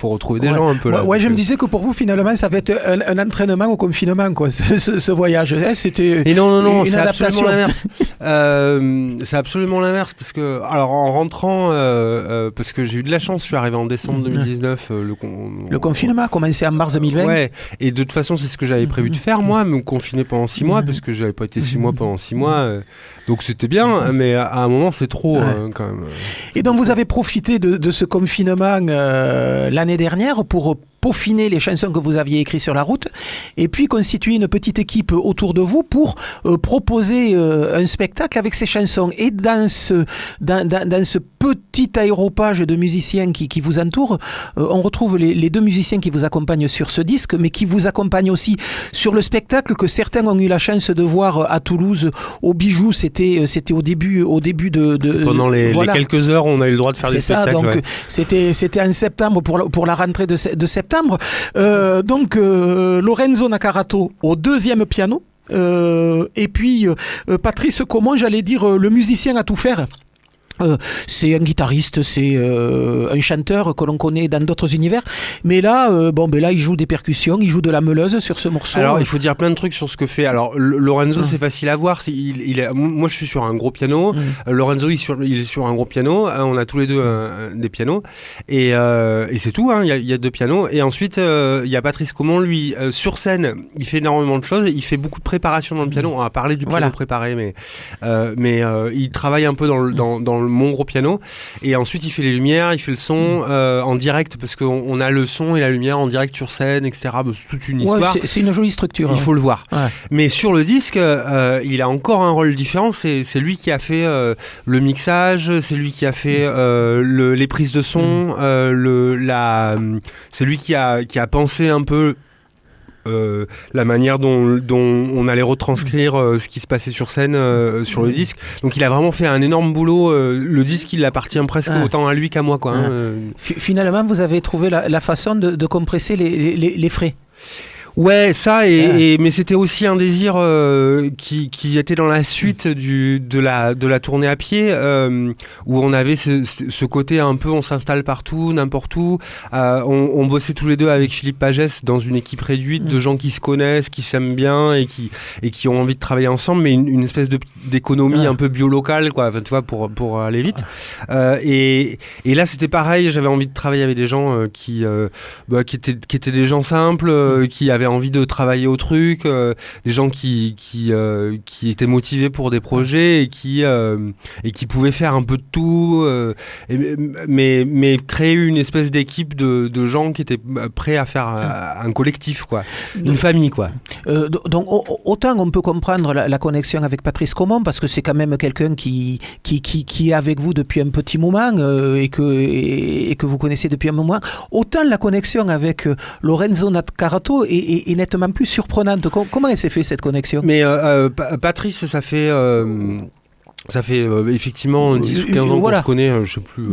retrouver des gens un peu là. Je me disais que pour vous finalement, ça va être un entraînement au confinement quoi. Ce voyage, c'était. Et non, c'est absolument l'inverse. C'est absolument l'inverse parce que alors en rentrant, parce que j'ai eu de la chance, je suis arrivé en décembre 2019. Le confinement a commencé en mars 2020. Ouais, et de toute façon, c'est ce que j'avais prévu de faire, moi, me confiner pendant 6 mois, parce que j'avais pas été 6 mois pendant 6 mois. Donc c'était bien, mais à un moment, c'est trop quand même. Et donc, vous avez profité de ce confinement l'année dernière pour peaufiner les chansons que vous aviez écrites sur la route et puis constituer une petite équipe autour de vous pour proposer un spectacle avec ces chansons. Et dans ce petit aéropage de musiciens qui vous entourent, on retrouve les 2 musiciens qui vous accompagnent sur ce disque, mais qui vous accompagnent aussi sur le spectacle que certains ont eu la chance de voir à Toulouse au Bijou. C'était au début de pendant les quelques heures on a eu le droit de faire des spectacles. C'est ça, donc c'était en septembre pour la rentrée de septembre. Lorenzo Nakarato au 2e piano et puis Patrice Comon, j'allais dire le musicien à tout faire, C'est un guitariste, c'est un chanteur que l'on connaît dans d'autres univers. Mais là, là, il joue des percussions, il joue de la meuleuse sur ce morceau. Alors, il faut dire plein de trucs sur ce que fait. Alors, Lorenzo, c'est facile à voir. Moi, je suis sur un gros piano. Lorenzo, il est sur un gros piano. On a tous les deux des pianos. Et c'est tout. Il y a 2 pianos. Et ensuite, il y a Patrice Caumont. Lui, sur scène, il fait énormément de choses. Il fait beaucoup de préparation dans le piano. On va parler du piano préparé, mais il travaille un peu dans mon gros piano, et ensuite il fait les lumières, il fait le son en direct, parce qu'on a le son et la lumière en direct sur scène, etc. C'est toute une histoire. C'est une jolie structure. Il faut le voir. Ouais. Mais sur le disque, il a encore un rôle différent. C'est lui qui a fait le mixage, c'est lui qui a fait les prises de son, c'est lui qui a pensé un peu la manière dont on allait retranscrire ce qui se passait sur scène sur le disque. Donc il a vraiment fait un énorme boulot. Le disque, il appartient presque autant à lui qu'à moi, quoi. Finalement, vous avez trouvé la façon de compresser les frais. Ouais, ça, mais c'était aussi un désir qui était dans la suite de la tournée à pied, où on avait ce côté un peu, on s'installe partout, n'importe où. On bossait tous les deux avec Philippe Pagès dans une équipe réduite de gens qui se connaissent, qui s'aiment bien et qui ont envie de travailler ensemble, mais une espèce d'économie un peu bio-locale, quoi, tu vois, pour aller vite. Et là, c'était pareil, j'avais envie de travailler avec des gens qui étaient des gens simples, qui avaient envie de travailler au truc, des gens qui étaient motivés pour des projets et qui pouvaient faire un peu de tout, mais créer une espèce d'équipe de gens qui étaient prêts à faire un collectif, quoi, une famille, quoi. Donc autant on peut comprendre la connexion avec Patrice Caumont, parce que c'est quand même quelqu'un qui est avec vous depuis un petit moment et que vous connaissez depuis un moment, autant la connexion avec Lorenzo Naccarato est nettement plus surprenante. Comment elle s'est fait, cette connexion ? Mais Patrice, ça fait effectivement 10 ou 15 ans qu'on se connaît, je sais plus.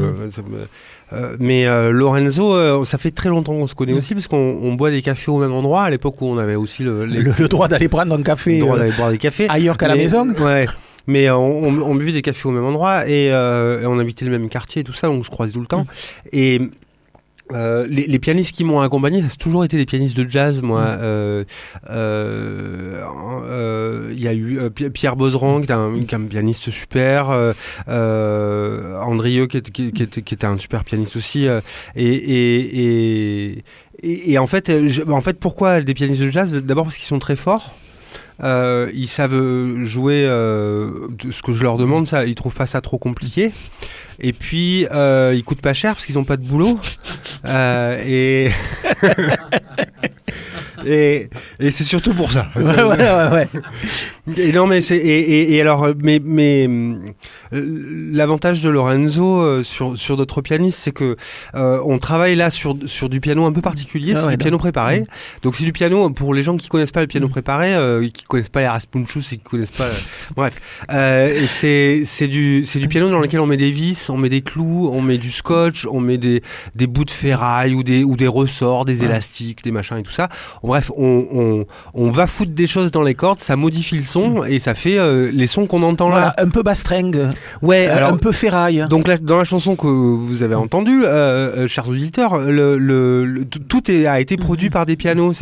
Mais Lorenzo, ça fait très longtemps qu'on se connaît aussi, parce qu'on boit des cafés au même endroit, à l'époque où on avait aussi le droit d'aller prendre un café, le droit d'aller boire des cafés ailleurs qu'à la maison. Ouais. Mais on buvait des cafés au même endroit, et on habitait le même quartier et tout ça, donc on se croisait tout le temps. Et les pianistes qui m'ont accompagné, ça a toujours été des pianistes de jazz, moi. Il y a eu Pierre Bozeran, qui est un pianiste super, Andrieux, qui était un super pianiste aussi, et en fait, pourquoi des pianistes de jazz ? D'abord parce qu'ils sont très forts. Ils savent jouer ce que je leur demande, ça, ils trouvent pas ça trop compliqué. Et puis ils coûtent pas cher parce qu'ils ont pas de boulot. Et c'est surtout pour ça. Ouais. Et non, mais l'avantage de Lorenzo sur d'autres pianistes, c'est que on travaille là sur du piano un peu particulier. C'est du piano préparé. Donc c'est du piano, pour les gens qui connaissent pas le piano préparé, qui connaissent pas les Raspunchus et qui connaissent pas bref, c'est du piano dans lequel on met des vis, on met des clous, on met du scotch, on met des bouts de ferraille ou des ressorts, des élastiques, des machins et tout ça. Bref, on va foutre des choses dans les cordes, ça modifie le son et ça fait les sons qu'on entend là. Un peu bastringue. Ouais, alors un peu ferraille. Donc là, dans la chanson que vous avez entendue, chers auditeurs, tout a été produit par des pianos.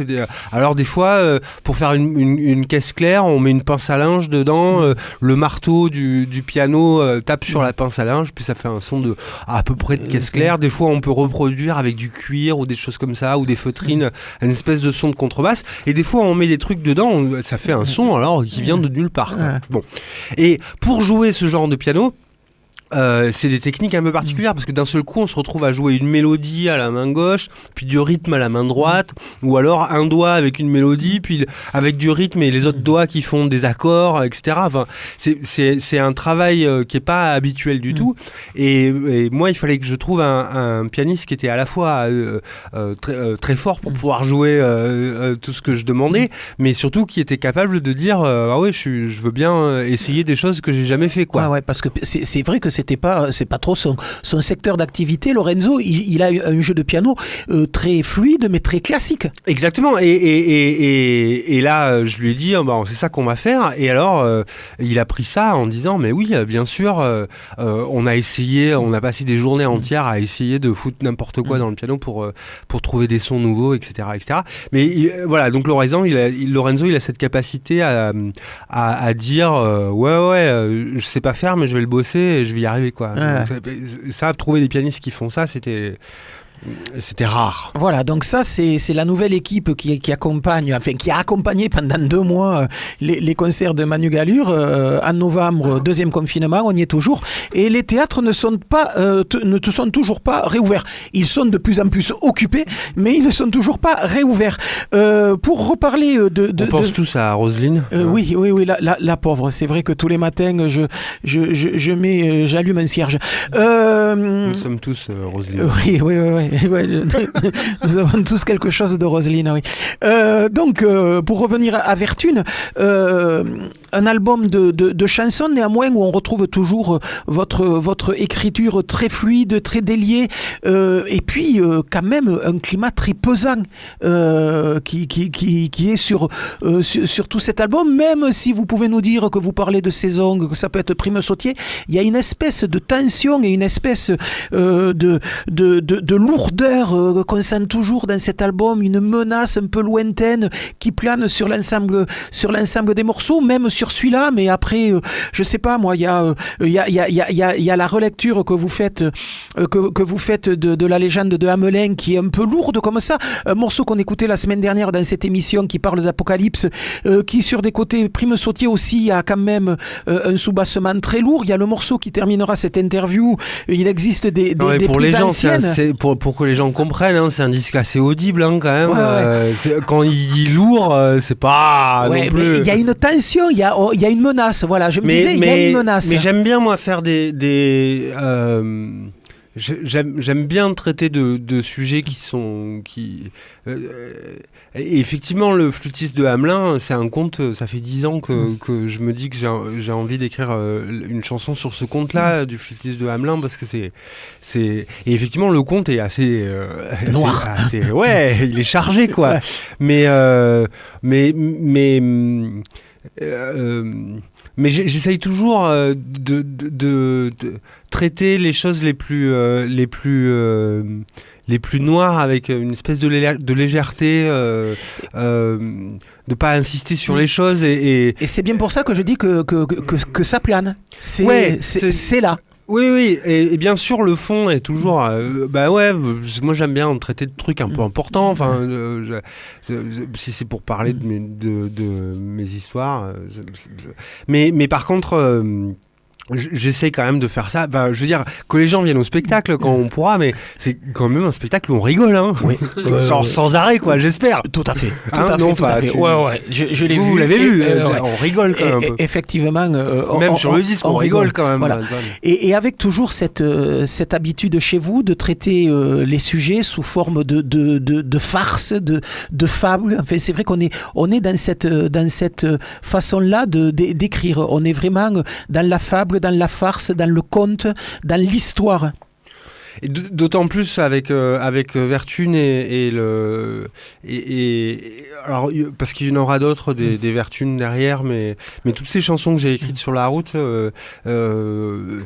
Alors des fois, pour faire une caisse claire, on met une pince à linge dedans, le marteau du piano tape sur la pince à linge, puis ça fait un son à peu près de caisse claire. Des fois, on peut reproduire avec du cuir ou des choses comme ça, ou des feutrines, une espèce de son de contrebasse. Et des fois, on met des trucs dedans, ça fait un son alors qui vient de nulle part, quoi. Bon. Et pour jouer ce genre de piano, c'est des techniques un peu particulières, parce que d'un seul coup on se retrouve à jouer une mélodie à la main gauche, puis du rythme à la main droite, ou alors un doigt avec une mélodie, puis avec du rythme et les autres doigts qui font des accords, etc. Enfin, c'est un travail qui est pas habituel du tout, et moi il fallait que je trouve un pianiste qui était à la fois très fort pour pouvoir jouer tout ce que je demandais, mais surtout qui était capable de dire ah ouais, je veux bien essayer des choses que j'ai jamais fait, quoi. Ouais, parce que c'est vrai que c'est pas trop son secteur d'activité. Lorenzo, il a un jeu de piano très fluide, mais très classique. Exactement. Et là, je lui ai dit, c'est ça qu'on va faire. Et alors, il a pris ça en disant, mais oui, bien sûr, on a passé des journées entières à essayer de foutre n'importe quoi dans le piano pour trouver des sons nouveaux, etc., etc. Mais voilà, donc Lorenzo, il a cette capacité à dire, je sais pas faire, mais je vais le bosser et je vais y arriver, quoi. Donc, ça, trouver des pianistes qui font ça, c'était rare. Voilà, donc ça c'est la nouvelle équipe qui accompagne, enfin qui a accompagné pendant 2 mois les concerts de Manu Gallure. En novembre, 2e confinement, on y est toujours. Et les théâtres ne sont toujours pas réouverts. Ils sont de plus en plus occupés, mais ils ne sont toujours pas réouverts. Pour reparler on pense tous à Roselyne. Oui, la pauvre. C'est vrai que tous les matins, j'allume un cierge. Nous sommes tous Roselyne. Oui. Nous avons tous quelque chose de Roselyne, oui. Donc, pour revenir à Vertune, un album de chansons, néanmoins, où on retrouve toujours votre écriture très fluide, très déliée, et puis quand même un climat très pesant qui est sur tout cet album. Même si vous pouvez nous dire que vous parlez de saison, que ça peut être Prime Sautier, il y a une espèce de tension et une espèce de lourdeur qu'on sent toujours dans cet album, une menace un peu lointaine qui plane sur l'ensemble des morceaux, même sur celui-là. Mais après, je sais pas moi, il y a la relecture que vous faites de la légende de Hamelin, qui est un peu lourde comme ça, un morceau qu'on écoutait la semaine dernière dans cette émission qui parle d'Apocalypse, qui sur des côtés Prime Sautier aussi a quand même un soubassement très lourd. Il y a le morceau qui terminera cette interview, il existe des pour prises les gens, anciennes. Pour que les gens comprennent, c'est un disque assez audible quand même. Quand il dit lourd, c'est pas non plus... mais il y a une tension, il y a une menace. Voilà, je me disais, il y a une menace. Mais j'aime bien moi faire j'aime bien traiter de sujets et effectivement, le flûtiste de Hamelin, c'est un conte, ça fait 10 ans que je me dis que j'ai envie d'écrire une chanson sur ce conte-là du flûtiste de Hamelin, parce que et effectivement, le conte est assez noir. Il est chargé, quoi. Ouais. Mais j'essaye toujours de traiter les choses les plus noires avec une espèce de légèreté, de pas insister sur les choses et c'est bien pour ça que je dis que ça plane. C'est là. Oui, et bien sûr le fond est toujours moi j'aime bien traiter de trucs un peu importants, enfin si c'est pour parler de mes histoires, mais par contre j'essaie quand même de faire ça. Enfin, je veux dire, que les gens viennent au spectacle quand on pourra, mais c'est quand même un spectacle où on rigole, hein. Oui. Genre sans arrêt, quoi, j'espère. Tout à fait. Tout à fait. Ouais. Je l'ai vu. Vous l'avez vu. On rigole quand même un peu. Effectivement. Même sur le disque, on rigole quand même. Voilà. Et avec toujours cette habitude chez vous de traiter les sujets sous forme de farce, de fable. Enfin, c'est vrai qu'on est dans cette façon-là d'écrire. On est vraiment dans la fable, dans la farce, dans le conte, dans l'histoire. Et d'autant plus avec Vertune alors parce qu'il y en aura d'autres des Vertunes derrière, mais toutes ces chansons que j'ai écrites sur la route, comme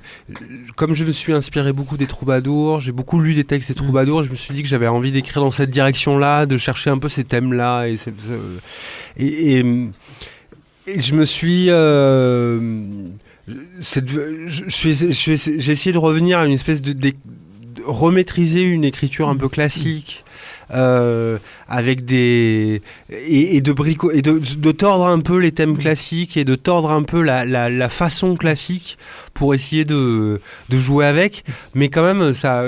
je me suis inspiré beaucoup des troubadours, j'ai beaucoup lu des textes des troubadours, je me suis dit que j'avais envie d'écrire dans cette direction-là, de chercher un peu ces thèmes-là et je me suis j'ai essayé de revenir à une espèce de remaîtriser une écriture un peu classique, avec de tordre un peu les thèmes classiques et de tordre un peu la façon classique pour essayer de jouer avec, mais quand même ça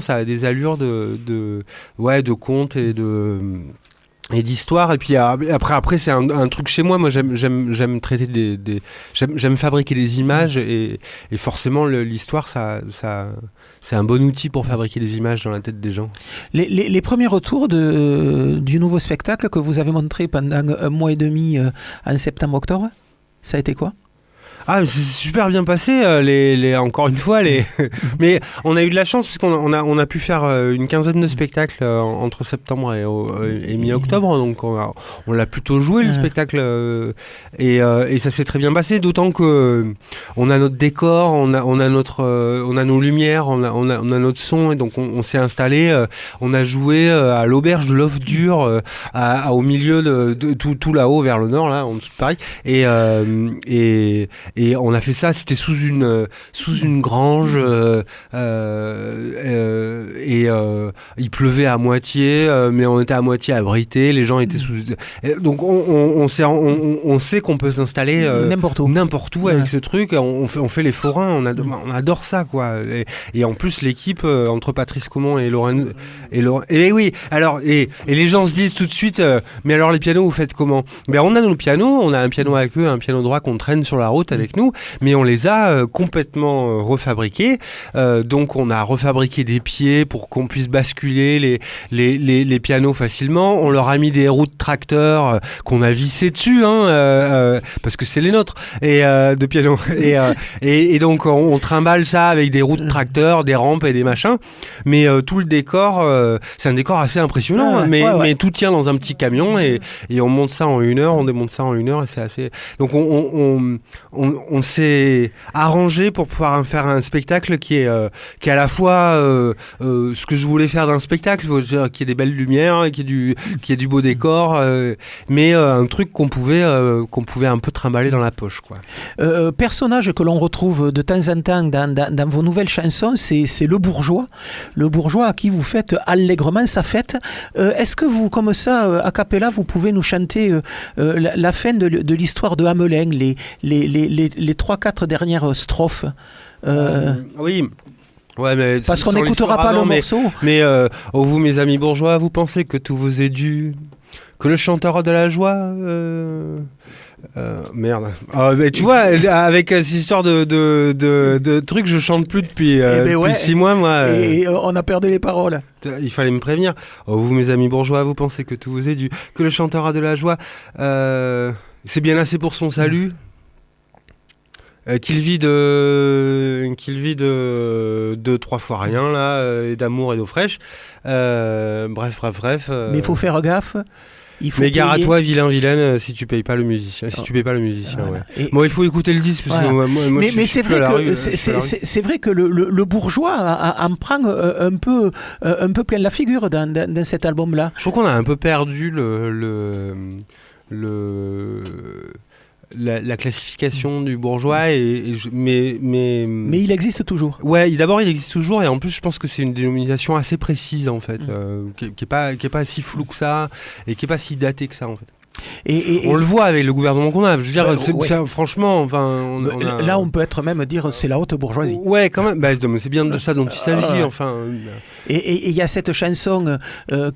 a des allures de conte et d'histoire. Et puis après c'est un truc chez moi. Moi j'aime traiter j'aime fabriquer des images et forcément l'histoire ça c'est un bon outil pour fabriquer des images dans la tête des gens. Les premiers retours du nouveau spectacle que vous avez montré pendant 1 mois et demi en septembre-octobre, ça a été quoi ? Ah, c'est super bien passé, encore une fois. Mais on a eu de la chance parce qu'on a pu faire une quinzaine de spectacles entre septembre et mi-octobre. Donc on l'a plutôt joué, le spectacle. Et ça s'est très bien passé, d'autant que on a notre décor, on a nos lumières, on a notre son. Et donc on s'est installé, on a joué à l'auberge de l'Off Dur, au milieu de tout là-haut, vers le nord, là, en dessous de Paris. Et on a fait ça, c'était sous une grange, et il pleuvait à moitié, mais on était à moitié abrités, les gens étaient sous... Donc on sait qu'on peut s'installer n'importe où avec ce truc, on fait les forains, on adore ça, quoi. Et en plus l'équipe, entre Patrice Caumont et Laurent... Et oui, alors, et les gens se disent tout de suite, mais alors les pianos, vous faites comment? On a nos pianos, on a un piano à queue, un piano droit qu'on traîne sur la route avec nous, mais on les a complètement refabriqués. Donc on a refabriqué des pieds pour qu'on puisse basculer les pianos facilement. On leur a mis des roues de tracteur qu'on a vissées dessus, parce que c'est les nôtres, de piano. Et donc on trimballe ça avec des roues de tracteur, des rampes et des machins. Mais tout le décor, c'est un décor assez impressionnant, mais tout tient dans un petit camion et on monte ça en 1 heure, on démonte ça en 1 heure et c'est assez... Donc on s'est arrangé pour pouvoir faire un spectacle qui est à la fois ce que je voulais faire d'un spectacle, qui ait des belles lumières, qui ait du beau décor, mais un truc qu'on pouvait un peu trimballer dans la poche, quoi. Personnage que l'on retrouve de temps en temps dans vos nouvelles chansons, c'est le bourgeois à qui vous faites allègrement sa fête. Est-ce que vous, comme ça, a cappella, vous pouvez nous chanter la fin de l'histoire de Hamelin, les 3-4 dernières strophes? Oui. Ouais, mais parce qu'on n'écoutera pas le morceau. Mais vous, mes amis bourgeois, vous pensez que tout vous est dû, que le chanteur de la joie... merde. Mais tu vois, avec cette histoire de trucs, je chante plus depuis 6 mois, moi. Et on a perdu les paroles. Il fallait me prévenir. Vous, mes amis bourgeois, vous pensez que tout vous est dû, que le chanteur a de la joie. C'est bien assez pour son salut. Qu'il vit de 2-3 fois rien là, et d'amour et d'eau fraîche. Bref. Mais il faut faire gaffe. Mais gare à toi, vilaine, si tu payes pas le musicien. Voilà. Ouais. Bon, il faut écouter le disque. Parce que moi, mais c'est vrai que c'est vrai que le bourgeois en prend un peu plein la figure dans cet album-là. Je trouve qu'on a un peu perdu la classification du bourgeois, mais il existe toujours. Ouais, d'abord il existe toujours, et en plus je pense que c'est une dénomination assez précise en fait, qui est pas si floue que ça, et qui est pas si datée que ça en fait. On le voit avec le gouvernement qu'on a. Je veux dire, ça, franchement, enfin, là, on peut être même dire c'est la haute bourgeoisie. Ouais, quand même. C'est bien de ça dont il s'agit. Enfin. Et il y a cette chanson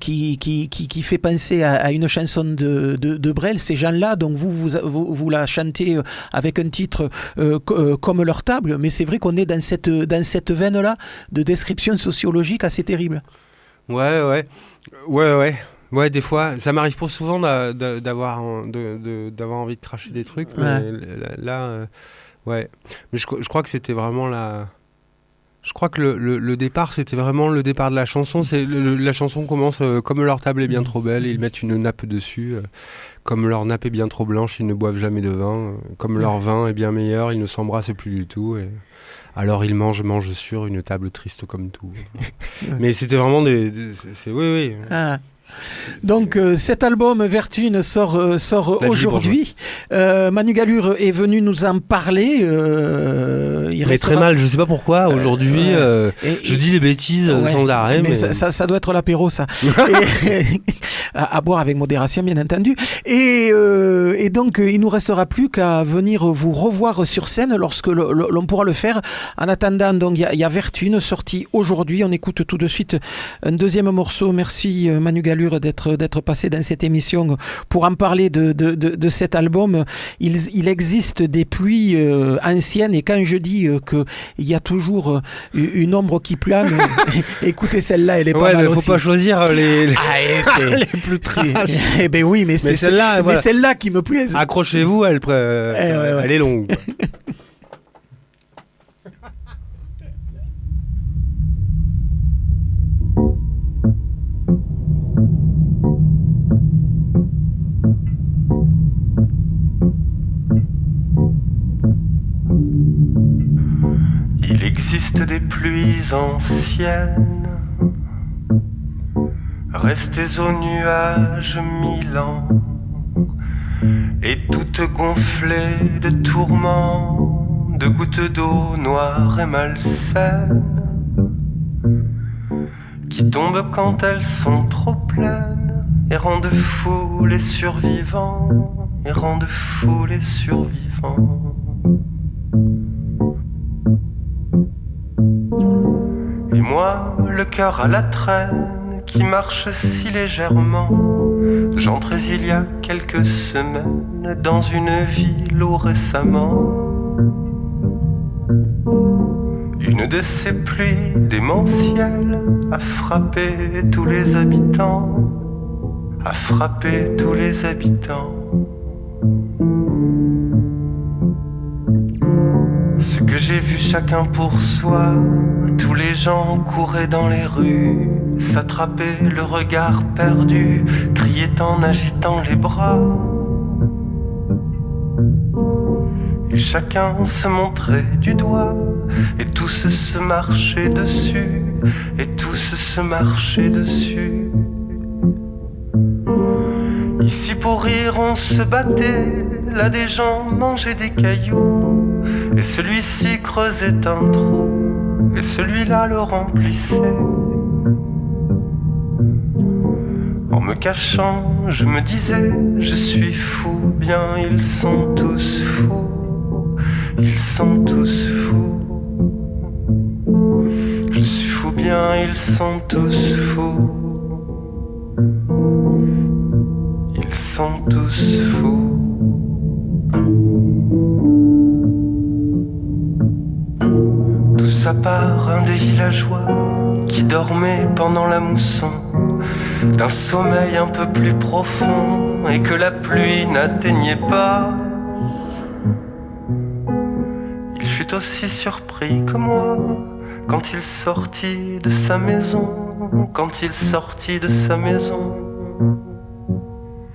qui fait penser à une chanson de Brel. Ces gens-là, donc vous la chantez avec un titre comme leur table, mais c'est vrai qu'on est dans cette veine-là de description sociologique assez terrible. Ouais. Ouais, des fois, ça m'arrive pas souvent d'avoir envie de cracher des trucs, mais là, ouais. Mais je crois que c'était vraiment je crois que le départ, c'était vraiment le départ de la chanson. La chanson commence comme leur table est bien trop belle, ils mettent une nappe dessus. Comme leur nappe est bien trop blanche, ils ne boivent jamais de vin. Comme leur vin est bien meilleur, ils ne s'embrassent plus du tout. Et alors ils mangent sur une table triste comme tout. Mais c'était vraiment oui. Ah. Donc cet album Vertune sort aujourd'hui. Manu Gallure est venu nous en parler. Mais très mal, je sais pas pourquoi aujourd'hui. Je dis des bêtises sans arrêt. Mais ça doit être l'apéro, ça. À boire avec modération, bien entendu. Et donc il nous restera plus qu'à venir vous revoir sur scène lorsque l'on pourra le faire. En attendant, donc il y a Vertune sorti aujourd'hui. On écoute tout de suite un deuxième morceau. Merci Manu Gallure. allure d'être passé dans cette émission pour en parler de cet album. Il existe des pluies anciennes, et quand je dis qu'il y a toujours une ombre qui plane, écoutez, celle-là, elle est pas mal il ne faut aussi. pas choisir les plus trash. Eh ben oui, mais c'est celle-là, voilà. Celle-là qui me plaît. Accrochez-vous, elle est longue. Il existe des pluies anciennes, restées aux nuages 1000 ans, et toutes gonflées de tourments, de gouttes d'eau noires et malsaines, qui tombent quand elles sont trop pleines, et rendent fous les survivants, et rendent fous les survivants. Et moi, le cœur à la traîne, qui marche si légèrement, j'entrais il y a quelques semaines dans une ville où récemment une de ces pluies démentielles a frappé tous les habitants, a frappé tous les habitants. Ce que j'ai vu chacun pour soi, tous les gens couraient dans les rues, s'attrapaient le regard perdu, criaient en agitant les bras. Et chacun se montrait du doigt, et tous se marchaient dessus, et tous se marchaient dessus. Ici pour rire on se battait, là des gens mangeaient des cailloux, et celui-ci creusait un trou, et celui-là le remplissait. En me cachant, je me disais, je suis fou, bien ils sont tous fous, ils sont tous fous. Je suis fou, bien ils sont tous fous, ils sont tous fous. Tous à part un des villageois qui dormait pendant la mousson, d'un sommeil un peu plus profond et que la pluie n'atteignait pas. Il fut aussi surpris que moi quand il sortit de sa maison, quand il sortit de sa maison.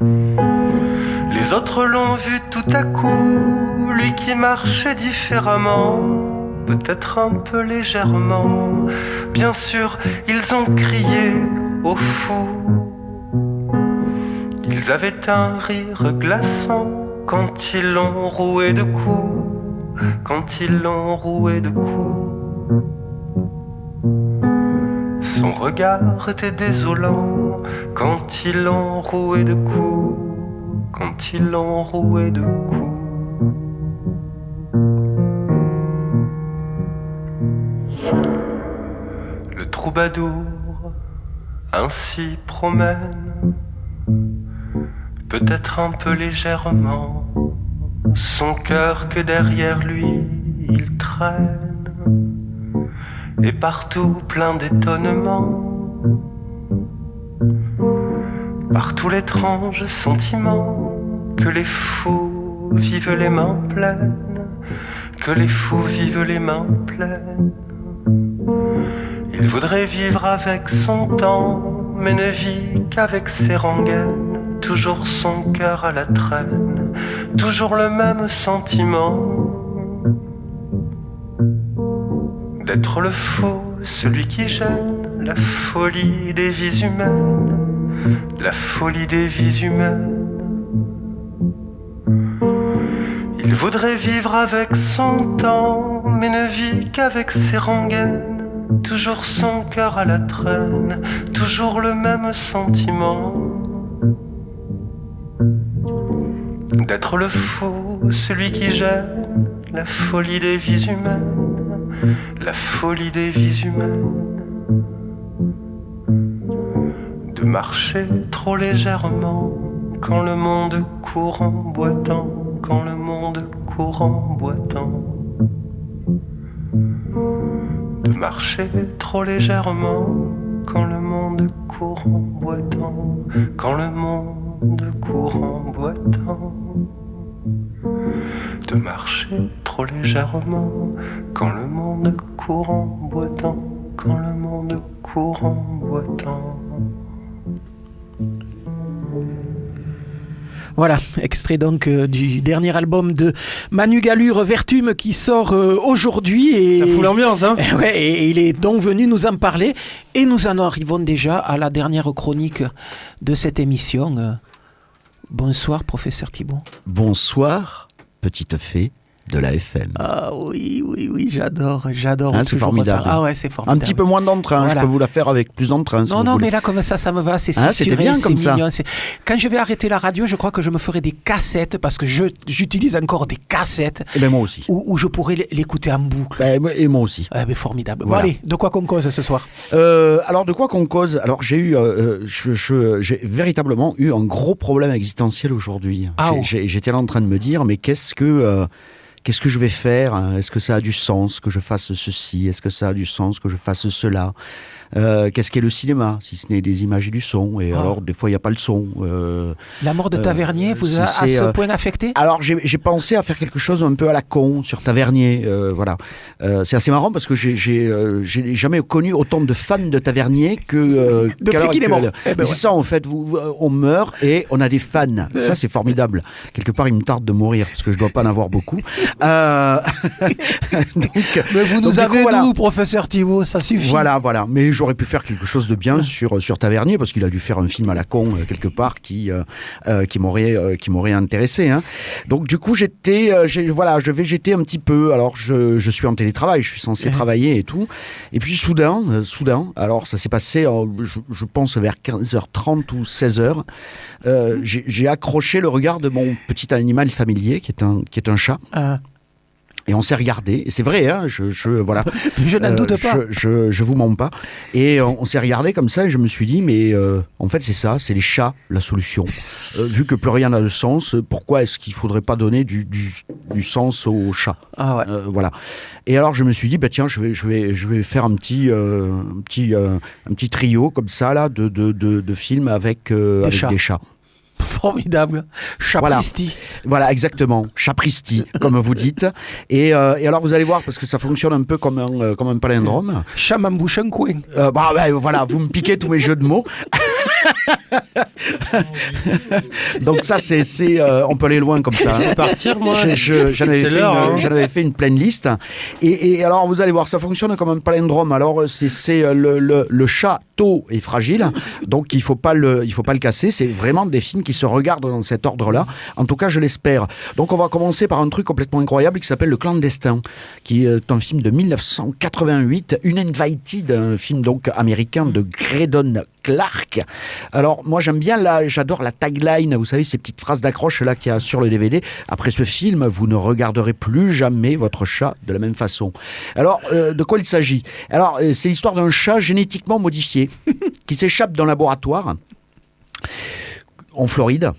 Les autres l'ont vu tout à coup, lui qui marchait différemment, peut-être un peu légèrement. Bien sûr, ils ont crié au fou. Ils avaient un rire glaçant quand ils l'ont roué de coups, quand ils l'ont roué de coups. Son regard était désolant quand ils l'ont roué de coups, quand ils l'ont roué de coups. Le troubadour ainsi promène, peut-être un peu légèrement, son cœur que derrière lui il traîne, et partout plein d'étonnement, partout l'étrange sentiment que les fous vivent les mains pleines, que les fous vivent les mains pleines. Il voudrait vivre avec son temps, mais ne vit qu'avec ses rengaines, toujours son cœur à la traîne, toujours le même sentiment d'être le fou, celui qui gêne, la folie des vies humaines, la folie des vies humaines. Il voudrait vivre avec son temps, mais ne vit qu'avec ses rengaines, toujours son cœur à la traîne, toujours le même sentiment d'être le fou, celui qui gêne, la folie des vies humaines, la folie des vies humaines. de marcher trop légèrement quand le monde court en boitant, quand le monde court en boitant. De marcher trop légèrement quand le monde court en boitant, quand le monde court en boitant. De marcher trop légèrement quand le monde court en boitant, quand le monde court en boitant. Voilà, extrait donc du dernier album de Manu Gallure, Vertume, qui sort aujourd'hui. Et ça fout l'ambiance, hein. Et il est donc venu nous en parler. Et nous en arrivons déjà à la dernière chronique de cette émission. Bonsoir, professeur Thibault. Bonsoir, petite fée de la FM. Ah oui, j'adore. C'est formidable. Ah ouais, c'est formidable. Un petit peu moins d'entrain, voilà. Je peux vous la faire avec plus d'entrain. Si non, mais là, comme ça me va, c'est c'était bien comme ça. Mignon. Quand je vais arrêter la radio, je crois que je me ferai des cassettes, parce que j'utilise encore des cassettes. Et ben moi aussi. Où je pourrais l'écouter en boucle. Et moi aussi. Mais formidable. Voilà. Bon, allez, de quoi qu'on cause ce soir? Alors, de quoi qu'on cause? Alors, j'ai véritablement eu un gros problème existentiel aujourd'hui. J'étais là en train de me dire, mais qu'est-ce que je vais faire? Est-ce que ça a du sens que je fasse ceci? Est-ce que ça a du sens que je fasse cela? Qu'est-ce qu'est le cinéma, si ce n'est des images et du son? Et alors, des fois, il n'y a pas le son. La mort de Tavernier vous a à ce point affecté? Alors, j'ai pensé à faire quelque chose un peu à la con sur Tavernier. Voilà. C'est assez marrant parce que j'ai jamais connu autant de fans de Tavernier que depuis qu'il est mort. C'est ça, en fait. On meurt et on a des fans. Ça, c'est formidable. Quelque part, il me tarde de mourir parce que je ne dois pas en avoir beaucoup. Mais vous nous avez nous, professeur Thibault, ça suffit. Voilà. Mais j'aurais pu faire quelque chose de bien sur Tavernier parce qu'il a dû faire un film à la con quelque part qui m'aurait intéressé. Hein. Donc du coup, j'étais un petit peu. Alors je suis en télétravail, je suis censé travailler et tout. Et puis soudain, alors ça s'est passé, je pense vers 15h30 ou 16h. J'ai accroché le regard de mon petit animal familier qui est un chat. Et on s'est regardé, et c'est vrai, hein, voilà. Je n'en doute pas. Je vous mens pas. Et on s'est regardé comme ça, et je me suis dit, mais en fait, c'est ça, c'est les chats la solution. Vu que plus rien n'a de sens, pourquoi est-ce qu'il faudrait pas donner du sens aux chats? Voilà. Et alors, je me suis dit, tiens, je vais faire un petit trio comme ça là de films avec des chats. Formidable. Chapristi. Voilà, exactement. Chapristi, comme vous dites. Et alors, vous allez voir, parce que ça fonctionne un peu comme un palindrome. Chat m'embouche un coin. Voilà, vous me piquez tous mes jeux de mots. Donc ça, on peut aller loin comme ça. Je peux partir, moi. J'en avais fait une pleine liste. Et alors, vous allez voir, ça fonctionne comme un palindrome. Alors, c'est le chat tôt et fragile. Donc, il faut pas le casser. C'est vraiment des films qui se regardent dans cet ordre-là. En tout cas, je l'espère. Donc, on va commencer par un truc complètement incroyable qui s'appelle Le Clandestin, qui est un film de 1988, Uninvited, un film donc américain de Graydon Clark. Alors, moi, j'adore la tagline, vous savez, ces petites phrases d'accroche là qu'il y a sur le DVD. Après ce film, vous ne regarderez plus jamais votre chat de la même façon. Alors, de quoi il s'agit? Alors, c'est l'histoire d'un chat génétiquement modifié qui s'échappe d'un laboratoire en Floride.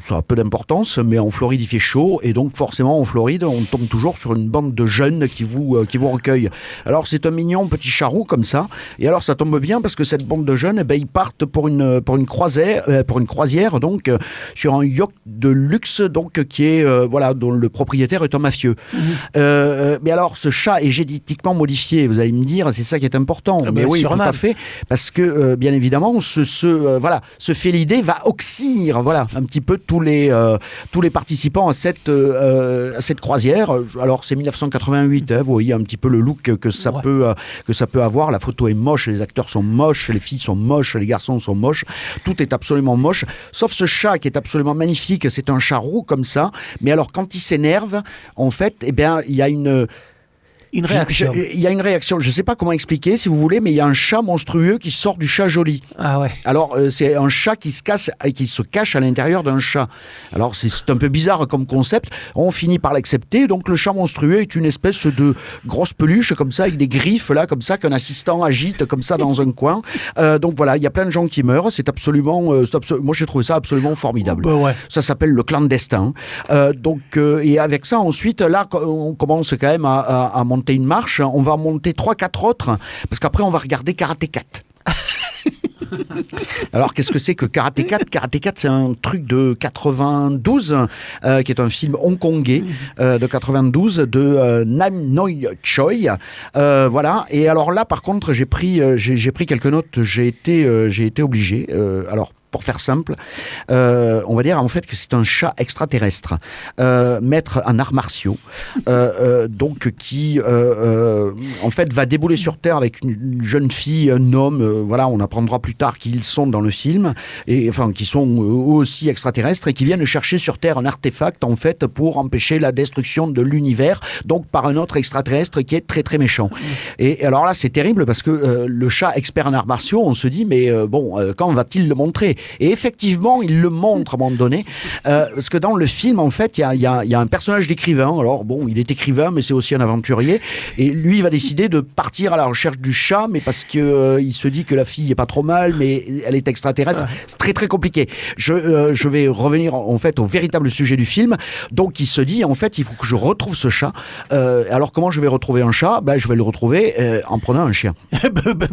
Ça a peu d'importance, mais en Floride, il fait chaud, et donc forcément, en Floride, on tombe toujours sur une bande de jeunes qui vous recueillent. Alors, c'est un mignon petit charou, comme ça, et alors ça tombe bien, parce que cette bande de jeunes, ils partent pour une croisière, donc, sur un yacht de luxe, donc, qui est, dont le propriétaire est un mafieux. Mais alors, ce chat est génétiquement modifié, vous allez me dire, c'est ça qui est important. Mais oui, tout à fait, parce que, bien évidemment, ce félidé va oxyre, un petit peu tous les participants à cette croisière. Alors c'est 1988, vous voyez un petit peu le look que ça peut avoir. La photo est moche, les acteurs sont moches, les filles sont moches, les garçons sont moches. Tout est absolument moche, sauf ce chat qui est absolument magnifique. C'est un chat roux comme ça. Mais alors quand il s'énerve, en fait, il y a une Une réaction. Il y a une réaction. Je ne sais pas comment expliquer, si vous voulez, mais il y a un chat monstrueux qui sort du chat joli. Ah ouais. Alors, c'est un chat qui se cache à l'intérieur d'un chat. Alors, c'est un peu bizarre comme concept. On finit par l'accepter. Donc, le chat monstrueux est une espèce de grosse peluche, comme ça, avec des griffes, là, comme ça, qu'un assistant agite, comme ça, dans un coin. Donc, voilà, il y a plein de gens qui meurent. C'est absolument... moi, j'ai trouvé ça absolument formidable. Ouais. Ça s'appelle Le Clandestin. Et avec ça, ensuite, là, on commence quand même à monter une marche. On va monter 3-4 autres, parce qu'après, on va regarder Karate 4. Alors, qu'est-ce que c'est que Karate 4 ? Karate 4, c'est un truc de 92, qui est un film hongkongais de 92 de Nam Noi Choi. Voilà. Et alors là, par contre, j'ai pris quelques notes. J'ai été obligé. Alors, pour faire simple, on va dire en fait que c'est un chat extraterrestre, maître en arts martiaux, donc qui en fait va débouler sur Terre avec une jeune fille, un homme. Voilà, on apprendra plus tard qui ils sont dans le film, et enfin qui sont aussi extraterrestres et qui viennent chercher sur Terre un artefact en fait pour empêcher la destruction de l'univers, donc par un autre extraterrestre qui est très très méchant. Et alors là, c'est terrible parce que le chat expert en arts martiaux, on se dit mais quand va-t-il le montrer ? Et effectivement, il le montre à un moment donné, parce que dans le film, en fait, il y a un personnage d'écrivain. Alors bon, il est écrivain, mais c'est aussi un aventurier. Et lui, il va décider de partir à la recherche du chat, mais parce que il se dit que la fille est pas trop mal, mais elle est extraterrestre. C'est très très compliqué. Je vais revenir en fait au véritable sujet du film. Donc, il se dit en fait, il faut que je retrouve ce chat. Alors, comment je vais retrouver un chat ? Je vais le retrouver en prenant un chien.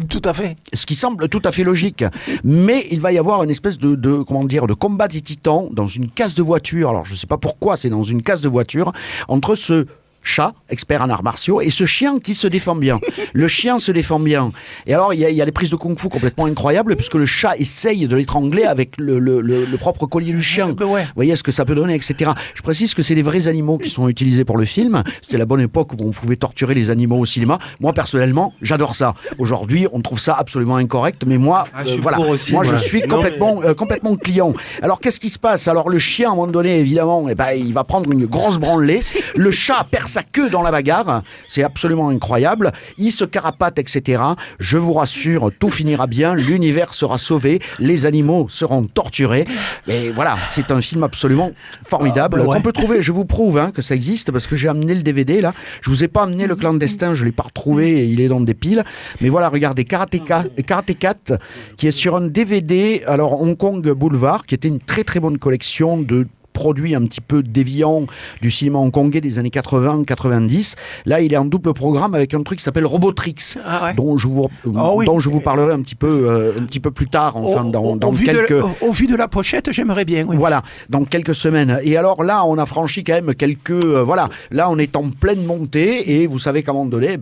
Tout à fait. Ce qui semble tout à fait logique. Mais il va y avoir une espèce de combat des titans dans une case de voiture. Alors, je ne sais pas pourquoi c'est dans une case de voiture entre ce chat, expert en arts martiaux, et ce chien qui se défend bien. Le chien se défend bien. Et alors, il y a des prises de kung-fu complètement incroyables, puisque le chat essaye de l'étrangler avec le propre collier du chien. Vous voyez ce que ça peut donner, etc. Je précise que c'est des vrais animaux qui sont utilisés pour le film. C'était la bonne époque où on pouvait torturer les animaux au cinéma. Moi, personnellement, j'adore ça. Aujourd'hui, on trouve ça absolument incorrect, mais moi, je suis complètement client. Alors, qu'est-ce qui se passe ? Alors, le chien, à un moment donné, évidemment, il va prendre une grosse branlée. Le chat perd sa queue dans la bagarre, c'est absolument incroyable. Il se carapate, etc. Je vous rassure, tout finira bien, l'univers sera sauvé, les animaux seront torturés. Et voilà, c'est un film absolument formidable qu'on peut trouver. Je vous prouve que ça existe parce que j'ai amené le DVD là. Je vous ai pas amené Le Clandestin, je l'ai pas retrouvé, il est dans des piles. Mais voilà, regardez Karate 4 qui est sur un DVD. Alors Hong Kong Boulevard, qui était une très très bonne collection de produit un petit peu déviant du cinéma hongkongais des années 80-90. Là, il est en double programme avec un truc qui s'appelle Robotrix, dont je vous parlerai un petit peu plus tard, enfin, dans quelques... Au vu de la pochette, j'aimerais bien. Oui. Voilà, dans quelques semaines. Et alors là, on a franchi quand même quelques... voilà, là, on est en pleine montée et vous savez qu'à un moment donné,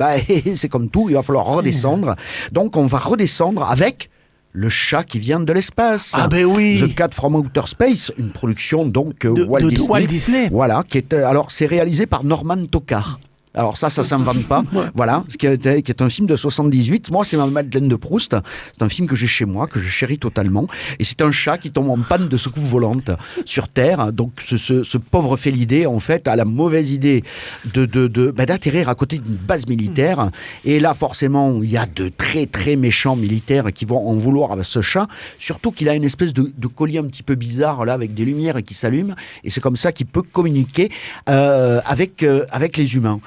c'est comme tout, il va falloir redescendre. Donc, on va redescendre avec... Le chat qui vient de l'espace. Ah ben oui. The Cat from Outer Space, une production donc Walt Disney. Voilà, alors c'est réalisé par Norman Tokar. Alors ça s'invente pas. Voilà, qui est un film de 78. Moi, c'est ma Madeleine de Proust. C'est un film que j'ai chez moi, que je chéris totalement. Et c'est un chat qui tombe en panne de secoupe volante sur Terre. Donc ce pauvre félidé, en fait, a la mauvaise idée d'atterrir à côté d'une base militaire. Et là, forcément, il y a de très très méchants militaires qui vont en vouloir à ce chat. Surtout qu'il a une espèce de collier un petit peu bizarre là, avec des lumières qui s'allument. Et c'est comme ça qu'il peut communiquer avec les humains.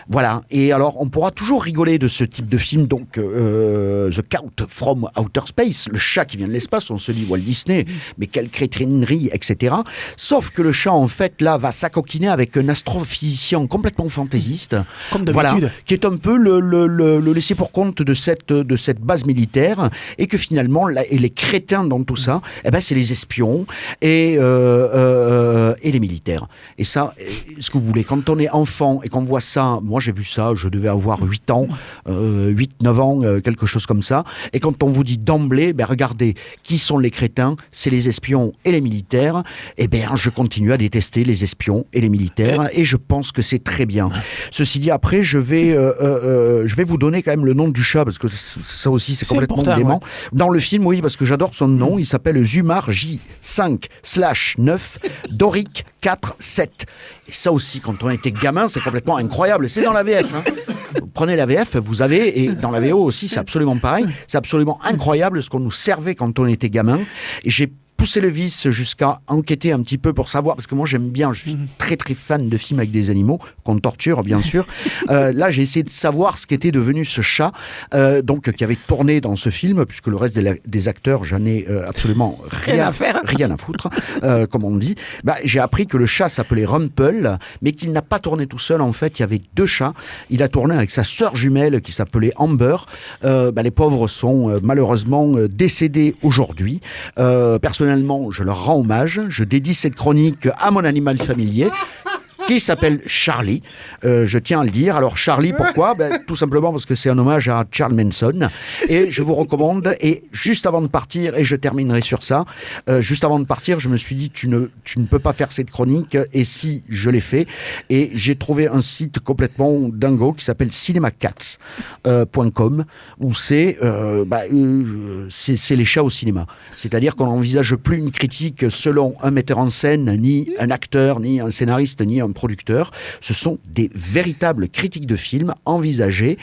Voilà, et alors on pourra toujours rigoler de ce type de film, donc The Cat from Outer Space, le chat qui vient de l'espace, on se dit Walt Disney, mais quelle crétinerie, etc. Sauf que le chat, en fait, là, va s'acoquiner avec un astrophysicien complètement fantaisiste, comme d'habitude, voilà, qui est un peu le laissé pour compte de cette base militaire, et que finalement, les crétins dans tout ça, c'est les espions et les militaires. Et ça, ce que vous voulez, quand on est enfant et qu'on voit ça, moi j'ai vu ça, je devais avoir 8 ans, 8-9 ans, quelque chose comme ça. Et quand on vous dit d'emblée, regardez, qui sont les crétins ? C'est les espions et les militaires. Je continue à détester les espions et les militaires. Et je pense que c'est très bien. Ceci dit, après, je vais vous donner quand même le nom du chat, parce que ça aussi, c'est complètement dément. Ouais. Dans le film, oui, parce que j'adore son nom. Il s'appelle Zumar J5/9 Doric 4-7. Et ça aussi, quand on était gamin, c'est complètement incroyable. C'est dans la VF. prenez la VF, vous avez, et dans la VO aussi, c'est absolument pareil, c'est absolument incroyable ce qu'on nous servait quand on était gamin. Et j'ai poussé le vice jusqu'à enquêter un petit peu pour savoir, parce que moi j'aime bien, je suis très très fan de films avec des animaux, qu'on torture bien sûr. Là j'ai essayé de savoir ce qu'était devenu ce chat, donc qui avait tourné dans ce film, puisque le reste des acteurs, j'en ai absolument rien à foutre, comme on dit. J'ai appris que le chat s'appelait Rumpel, mais qu'il n'a pas tourné tout seul. En fait, il y avait 2 chats. Il a tourné avec sa sœur jumelle qui s'appelait Amber. Les pauvres sont malheureusement décédés aujourd'hui. Personnellement, je leur rends hommage. Je dédie cette chronique à mon animal familier, qui s'appelle Charlie. Je tiens à le dire. Alors Charlie, pourquoi ? Tout simplement parce que c'est un hommage à Charles Manson. Et je vous recommande, et juste avant de partir, et je terminerai sur ça, juste avant de partir, je me suis dit, tu ne peux pas faire cette chronique, et si, je l'ai fait. Et j'ai trouvé un site complètement dingo qui s'appelle cinemacats.com, où c'est les chats au cinéma. C'est-à-dire qu'on n'envisage plus une critique selon un metteur en scène, ni un acteur, ni un scénariste, ni un producteur. Ce sont des véritables critiques de films envisagées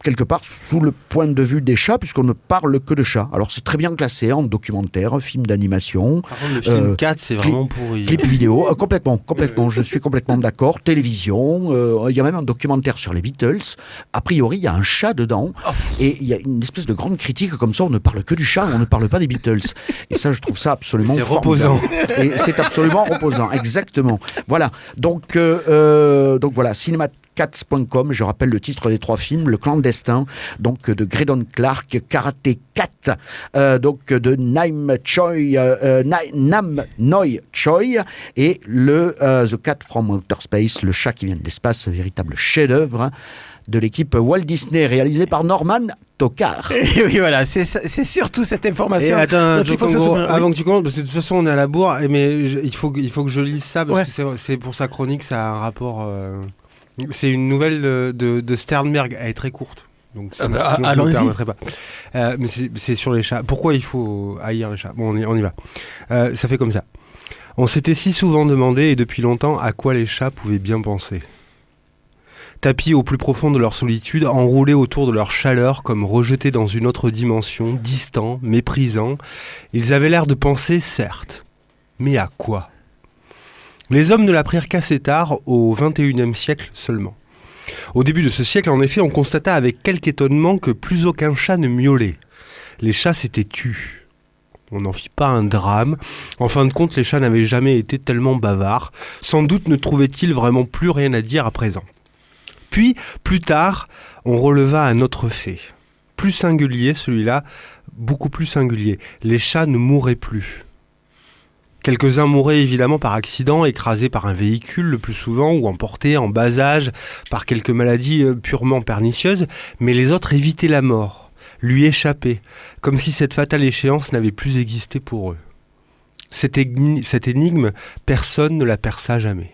quelque part sous le point de vue des chats, puisqu'on ne parle que de chats. Alors c'est très bien classé en documentaire, film d'animation. Par contre, le film 4, c'est vraiment pourri. Clip vidéo, complètement. Je suis complètement d'accord. Télévision, il y a même un documentaire sur les Beatles. A priori, il y a un chat dedans. Et il y a une espèce de grande critique comme ça. On ne parle que du chat, on ne parle pas des Beatles. Et ça, je trouve ça absolument reposant. Et c'est absolument reposant, exactement. Voilà. Donc voilà, cinemacats.com, je rappelle le titre des 3 films, Le Clandestin, donc de Graydon Clark, Karate Cat, donc de Nam Noi Choi, et le The Cat from Outer Space, le chat qui vient de l'espace, véritable chef-d'œuvre de l'équipe Walt Disney, réalisé par Norman Tokar. Et oui, voilà, c'est surtout cette information. Et attends, avant que tu commences, parce que de toute façon on est à la bourre, mais il faut que je lise ça, parce que c'est pour sa chronique, ça a un rapport... C'est une nouvelle de Sternberg, elle est très courte. Donc sinon, je ne me permettrai pas. Mais c'est sur les chats. Pourquoi il faut haïr les chats ? Bon, on y va. Ça fait comme ça. On s'était si souvent demandé, et depuis longtemps, à quoi les chats pouvaient bien penser. Tapis au plus profond de leur solitude, enroulés autour de leur chaleur comme rejetés dans une autre dimension, distants, méprisants, ils avaient l'air de penser, certes. Mais à quoi ? Les hommes ne l'apprirent qu'assez tard, au XXIe siècle seulement. Au début de ce siècle, en effet, on constata avec quelque étonnement que plus aucun chat ne miaulait. Les chats s'étaient tus. On n'en fit pas un drame. En fin de compte, les chats n'avaient jamais été tellement bavards. Sans doute ne trouvaient-ils vraiment plus rien à dire à présent. Puis, plus tard, on releva un autre fait. Plus singulier, celui-là, beaucoup plus singulier. Les chats ne mouraient plus. Quelques-uns mouraient évidemment par accident, écrasés par un véhicule le plus souvent, ou emportés en bas âge par quelques maladies purement pernicieuses, mais les autres évitaient la mort, lui échappaient, comme si cette fatale échéance n'avait plus existé pour eux. Cette énigme, personne ne la perça jamais.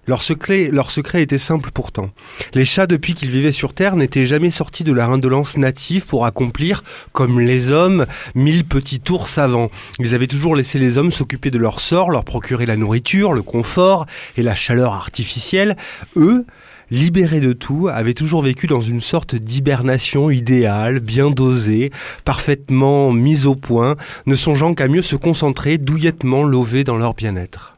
Leur secret était simple pourtant. Les chats, depuis qu'ils vivaient sur Terre, n'étaient jamais sortis de leur indolence native pour accomplir, comme les hommes, 1000 petits tours savants. Ils avaient toujours laissé les hommes s'occuper de leur sort, leur procurer la nourriture, le confort et la chaleur artificielle. Eux, libérés de tout, avaient toujours vécu dans une sorte d'hibernation idéale, bien dosée, parfaitement mise au point, ne songeant qu'à mieux se concentrer, douillettement lovés dans leur bien-être.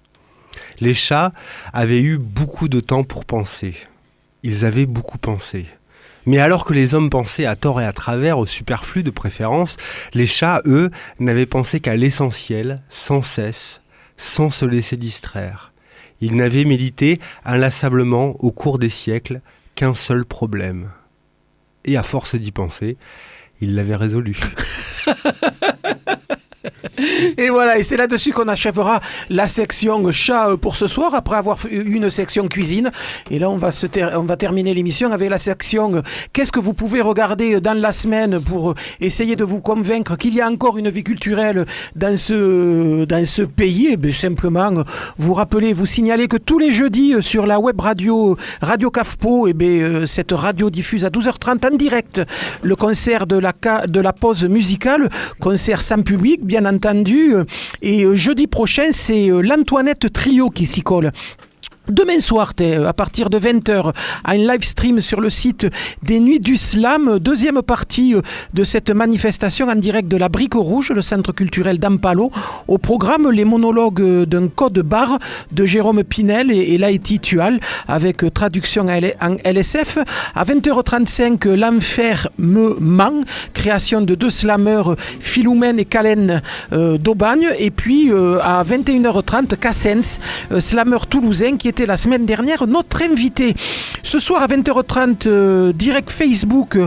Les chats avaient eu beaucoup de temps pour penser. Ils avaient beaucoup pensé. Mais alors que les hommes pensaient à tort et à travers, au superflu de préférence, les chats, eux, n'avaient pensé qu'à l'essentiel, sans cesse, sans se laisser distraire. Ils n'avaient médité inlassablement au cours des siècles qu'un seul problème. Et à force d'y penser, ils l'avaient résolu. Et voilà, et c'est là-dessus qu'on achèvera la section chat pour ce soir, après avoir eu une section cuisine. Et là, on va terminer l'émission avec la section qu'est-ce que vous pouvez regarder dans la semaine pour essayer de vous convaincre qu'il y a encore une vie culturelle dans ce pays. Et bien, simplement, vous siggnalez que tous les jeudis sur la web radio CAFPO, et bien, cette radio diffuse à 12h30 en direct le concert de la pause musicale, concert sans public, bien entendu. Et jeudi prochain, c'est l'Antoinette Trio qui s'y colle. Demain soir, à partir de 20h, un live stream sur le site des Nuits du Slam, deuxième partie de cette manifestation en direct de la Brique Rouge, le centre culturel d'Ampalo. Au programme, les monologues d'un code barre de Jérôme Pinel et Laïti Tual, avec traduction en LSF. À 20h35, L'Enfer me ment, création de deux slameurs, Philoumène et Calen d'Aubagne. Et puis, à 21h30, Cassens, slameur toulousain qui était la semaine dernière notre invité. Ce soir à 20h30, direct Facebook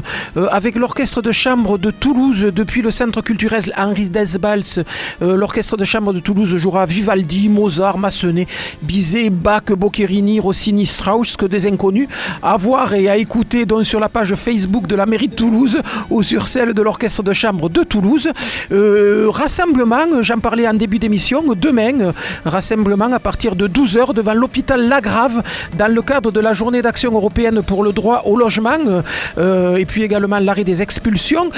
avec l'orchestre de chambre de Toulouse depuis le centre culturel Henri Desbals. L'orchestre de chambre de Toulouse jouera Vivaldi, Mozart, Massenet, Bizet, Bach, Boccherini, Rossini, Strauss, que des inconnus. À voir et à écouter donc sur la page Facebook de la mairie de Toulouse ou sur celle de l'orchestre de chambre de Toulouse. Rassemblement, j'en parlais en début d'émission, demain, rassemblement à partir de 12h devant l'hôpital Lagrave dans le cadre de la journée d'action européenne pour le droit au logement et puis également l'arrêt des expulsions.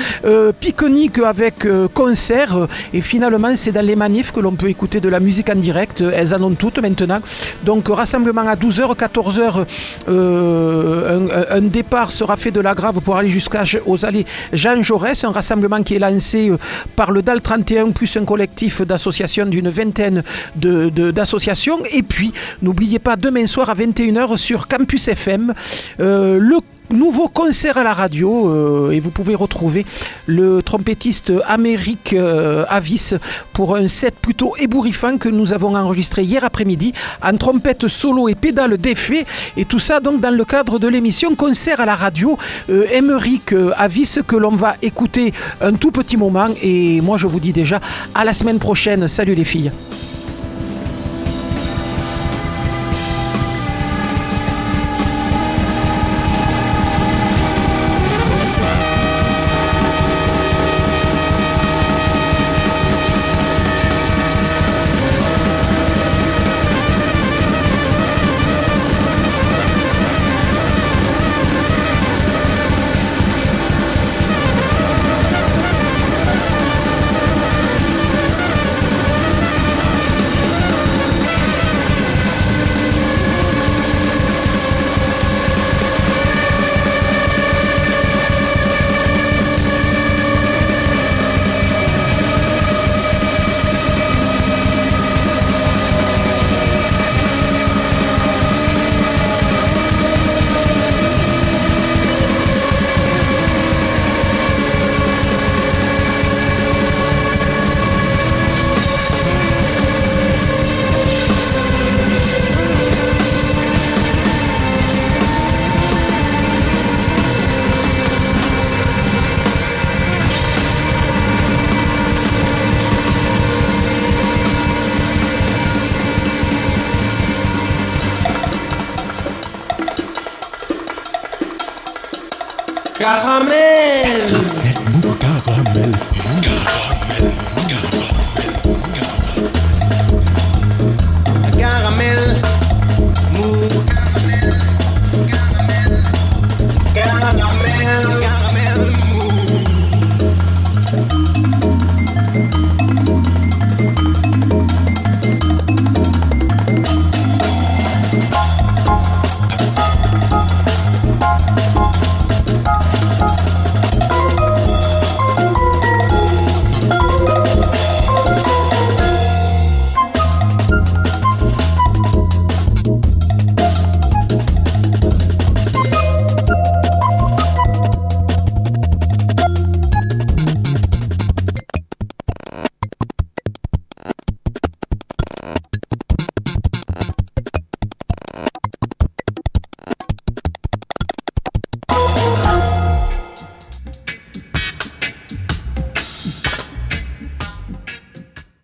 Pique-nique avec concert et finalement c'est dans les manifs que l'on peut écouter de la musique en direct. Elles en ont toutes maintenant. Donc rassemblement à 12h, 14h, un départ sera fait de Lagrave pour aller jusqu'aux allées Jean Jaurès, un rassemblement qui est lancé par le DAL 31 plus un collectif d'associations d'une vingtaine d'associations. Et puis n'oubliez pas demain soir à 21h sur Campus FM, le nouveau concert à la radio et vous pouvez retrouver le trompettiste Amérique Avis pour un set plutôt ébouriffant que nous avons enregistré hier après-midi en trompette solo et pédale d'effet et tout ça donc dans le cadre de l'émission Concert à la radio. Amérique Avis que l'on va écouter un tout petit moment et moi je vous dis déjà à la semaine prochaine. Salut les filles. Caramel.